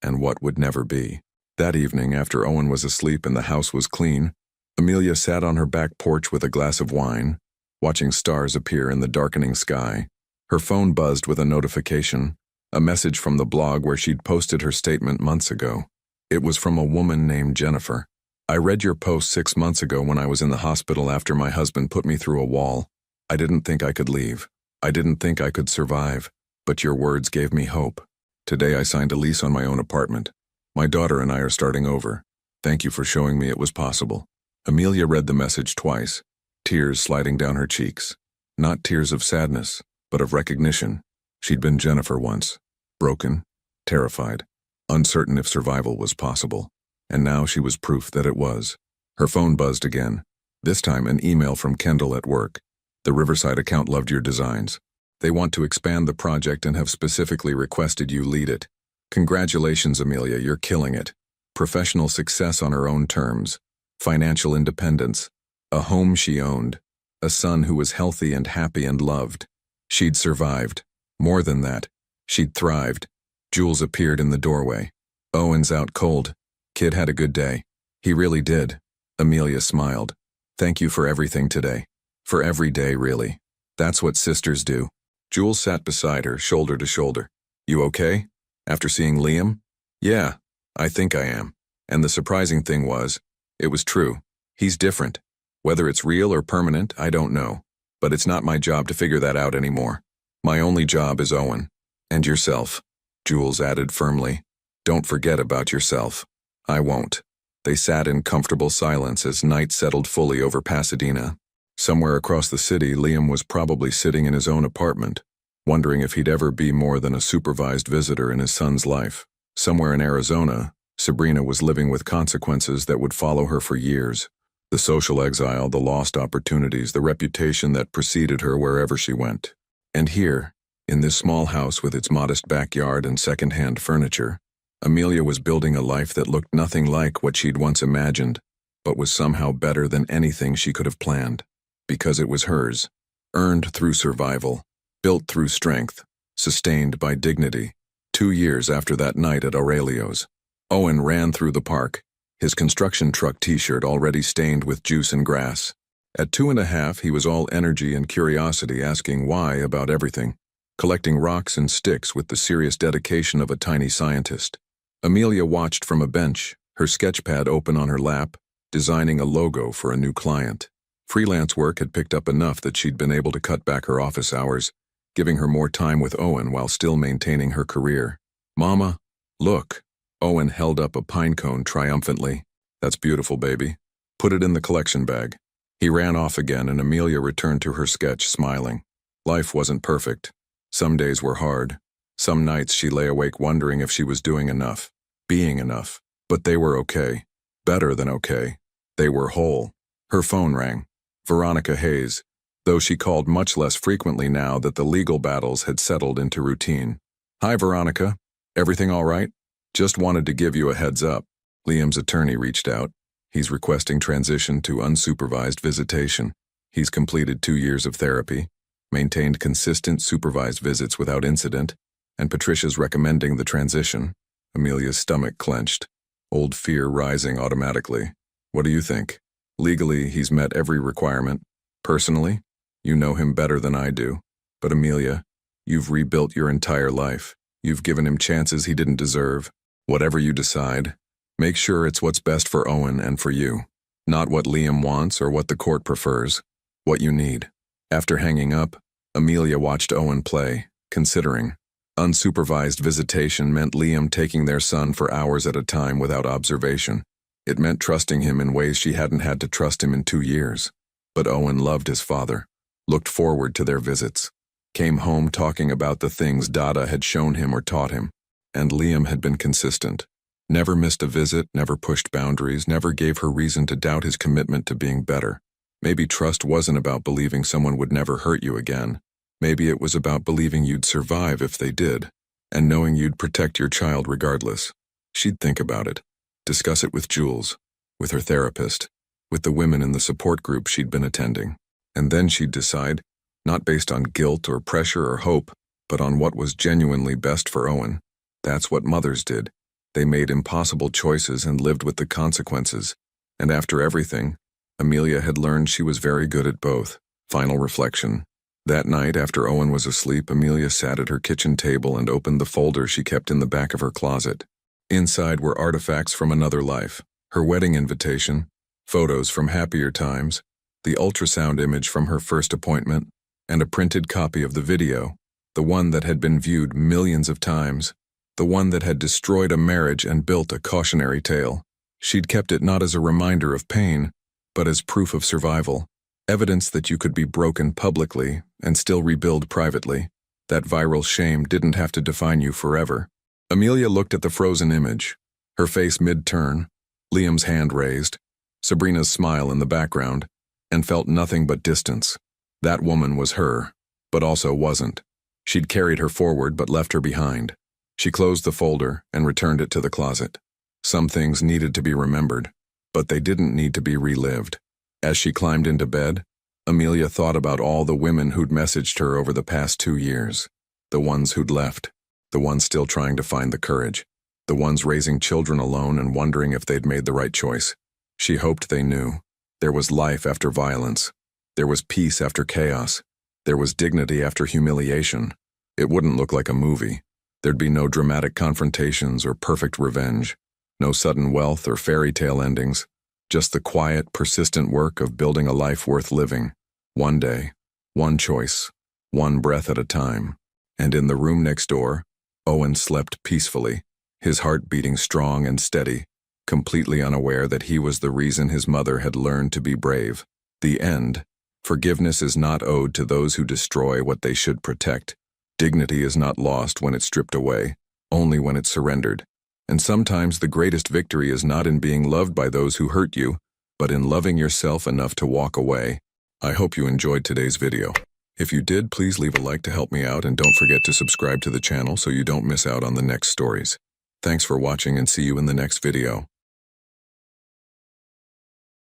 and what would never be. That evening, after Owen was asleep and the house was clean, Amelia sat on her back porch with a glass of wine, watching stars appear in the darkening sky. Her phone buzzed with a notification, a message from the blog where she'd posted her statement months ago. It was from a woman named Jennifer. "I read your post 6 months ago when I was in the hospital after my husband put me through a wall. I didn't think I could leave. I didn't think I could survive, but your words gave me hope. Today I signed a lease on my own apartment. My daughter and I are starting over. Thank you for showing me it was possible." Amelia read the message twice, tears sliding down her cheeks. Not tears of sadness, but of recognition. She'd been Jennifer once, broken, terrified, uncertain if survival was possible, and now she was proof that it was. Her phone buzzed again, this time an email from Kendall at work. "The Riverside account loved your designs. They want to expand the project and have specifically requested you lead it. Congratulations, Amelia, you're killing it. Professional success on her own terms, financial independence, a home she owned, a son who was healthy and happy and loved. She'd survived. More than that, she'd thrived." Jules appeared in the doorway. "Owen's out cold. Kid had a good day." "He really did." Amelia smiled. "Thank you for everything today. For every day, really. That's what sisters do." Jules sat beside her, shoulder to shoulder. "You okay? After seeing Liam?" "Yeah, I think I am." And the surprising thing was, it was true. He's different. Whether it's real or permanent, I don't know. But it's not my job to figure that out anymore. My only job is Owen. And yourself," Jules added firmly. "Don't forget about yourself." "I won't." They sat in comfortable silence as night settled fully over Pasadena. Somewhere across the city, Liam was probably sitting in his own apartment, wondering if he'd ever be more than a supervised visitor in his son's life. Somewhere in Arizona, Sabrina was living with consequences that would follow her for years. The social exile, the lost opportunities, the reputation that preceded her wherever she went. And here, in this small house with its modest backyard and second-hand furniture, Amelia was building a life that looked nothing like what she'd once imagined, but was somehow better than anything she could have planned. Because it was hers, earned through survival, built through strength, sustained by dignity. 2 years after that night at Aurelio's, Owen ran through the park, his construction truck t-shirt already stained with juice and grass. At 2.5, he was all energy and curiosity, asking why about everything, collecting rocks and sticks with the serious dedication of a tiny scientist. Amelia watched from a bench, her sketchpad open on her lap, designing a logo for a new client. Freelance work had picked up enough that she'd been able to cut back her office hours, giving her more time with Owen while still maintaining her career. "Mama, look." Owen held up a pine cone triumphantly. "That's beautiful, baby. Put it in the collection bag." He ran off again and Amelia returned to her sketch, smiling. Life wasn't perfect. Some days were hard. Some nights she lay awake wondering if she was doing enough, being enough. But they were okay. Better than okay. They were whole. Her phone rang. Veronica Hayes, though she called much less frequently now that the legal battles had settled into routine. "Hi, Veronica. Everything all right? Just wanted to give you a heads up." Liam's attorney reached out. He's requesting transition to unsupervised visitation. He's completed 2 years of therapy, maintained consistent supervised visits without incident, and Patricia's recommending the transition. Amelia's stomach clenched, old fear rising automatically. "What do you think?" "Legally, he's met every requirement. Personally, you know him better than I do. But Amelia, you've rebuilt your entire life. You've given him chances he didn't deserve. Whatever you decide, make sure it's what's best for Owen and for you. Not what Liam wants or what the court prefers. What you need." After hanging up, Amelia watched Owen play, considering. Unsupervised visitation meant Liam taking their son for hours at a time without observation. It meant trusting him in ways she hadn't had to trust him in 2 years. But Owen loved his father, looked forward to their visits, came home talking about the things Dada had shown him or taught him. And Liam had been consistent. Never missed a visit, never pushed boundaries, never gave her reason to doubt his commitment to being better. Maybe trust wasn't about believing someone would never hurt you again. Maybe it was about believing you'd survive if they did, and knowing you'd protect your child regardless. She'd think about it. discuss it with Jules, with her therapist, with the women in the support group she'd been attending. And then she'd decide, not based on guilt or pressure or hope, but on what was genuinely best for Owen. That's what mothers did. They made impossible choices and lived with the consequences. And after everything, Amelia had learned she was very good at both. Final reflection. That night, after Owen was asleep, Amelia sat at her kitchen table and opened the folder she kept in the back of her closet. Inside were artifacts from another life, her wedding invitation, photos from happier times, the ultrasound image from her first appointment, and a printed copy of the video, the one that had been viewed millions of times, the one that had destroyed a marriage and built a cautionary tale. She'd kept it not as a reminder of pain, but as proof of survival, evidence that you could be broken publicly and still rebuild privately. That viral shame didn't have to define you forever. Amelia looked at the frozen image, her face mid-turn, Liam's hand raised, Sabrina's smile in the background, and felt nothing but distance. That woman was her, but also wasn't. She'd carried her forward but left her behind. She closed the folder and returned it to the closet. Some things needed to be remembered, but they didn't need to be relived. As she climbed into bed, Amelia thought about all the women who'd messaged her over the past 2 years. The ones who'd left, the ones still trying to find the courage, the ones raising children alone and wondering if they'd made the right choice. She hoped they knew. There was life after violence. There was peace after chaos. There was dignity after humiliation. It wouldn't look like a movie. There'd be no dramatic confrontations or perfect revenge, no sudden wealth or fairy tale endings, just the quiet, persistent work of building a life worth living. One day, one choice, one breath at a time. And in the room next door, Owen slept peacefully, his heart beating strong and steady, completely unaware that he was the reason his mother had learned to be brave. The end. Forgiveness is not owed to those who destroy what they should protect. Dignity is not lost when it's stripped away, only when it's surrendered. And sometimes the greatest victory is not in being loved by those who hurt you, but in loving yourself enough to walk away. I hope you enjoyed today's video. If you did, please leave a like to help me out and don't forget to subscribe to the channel so you don't miss out on the next stories. Thanks for watching and see you in the next video.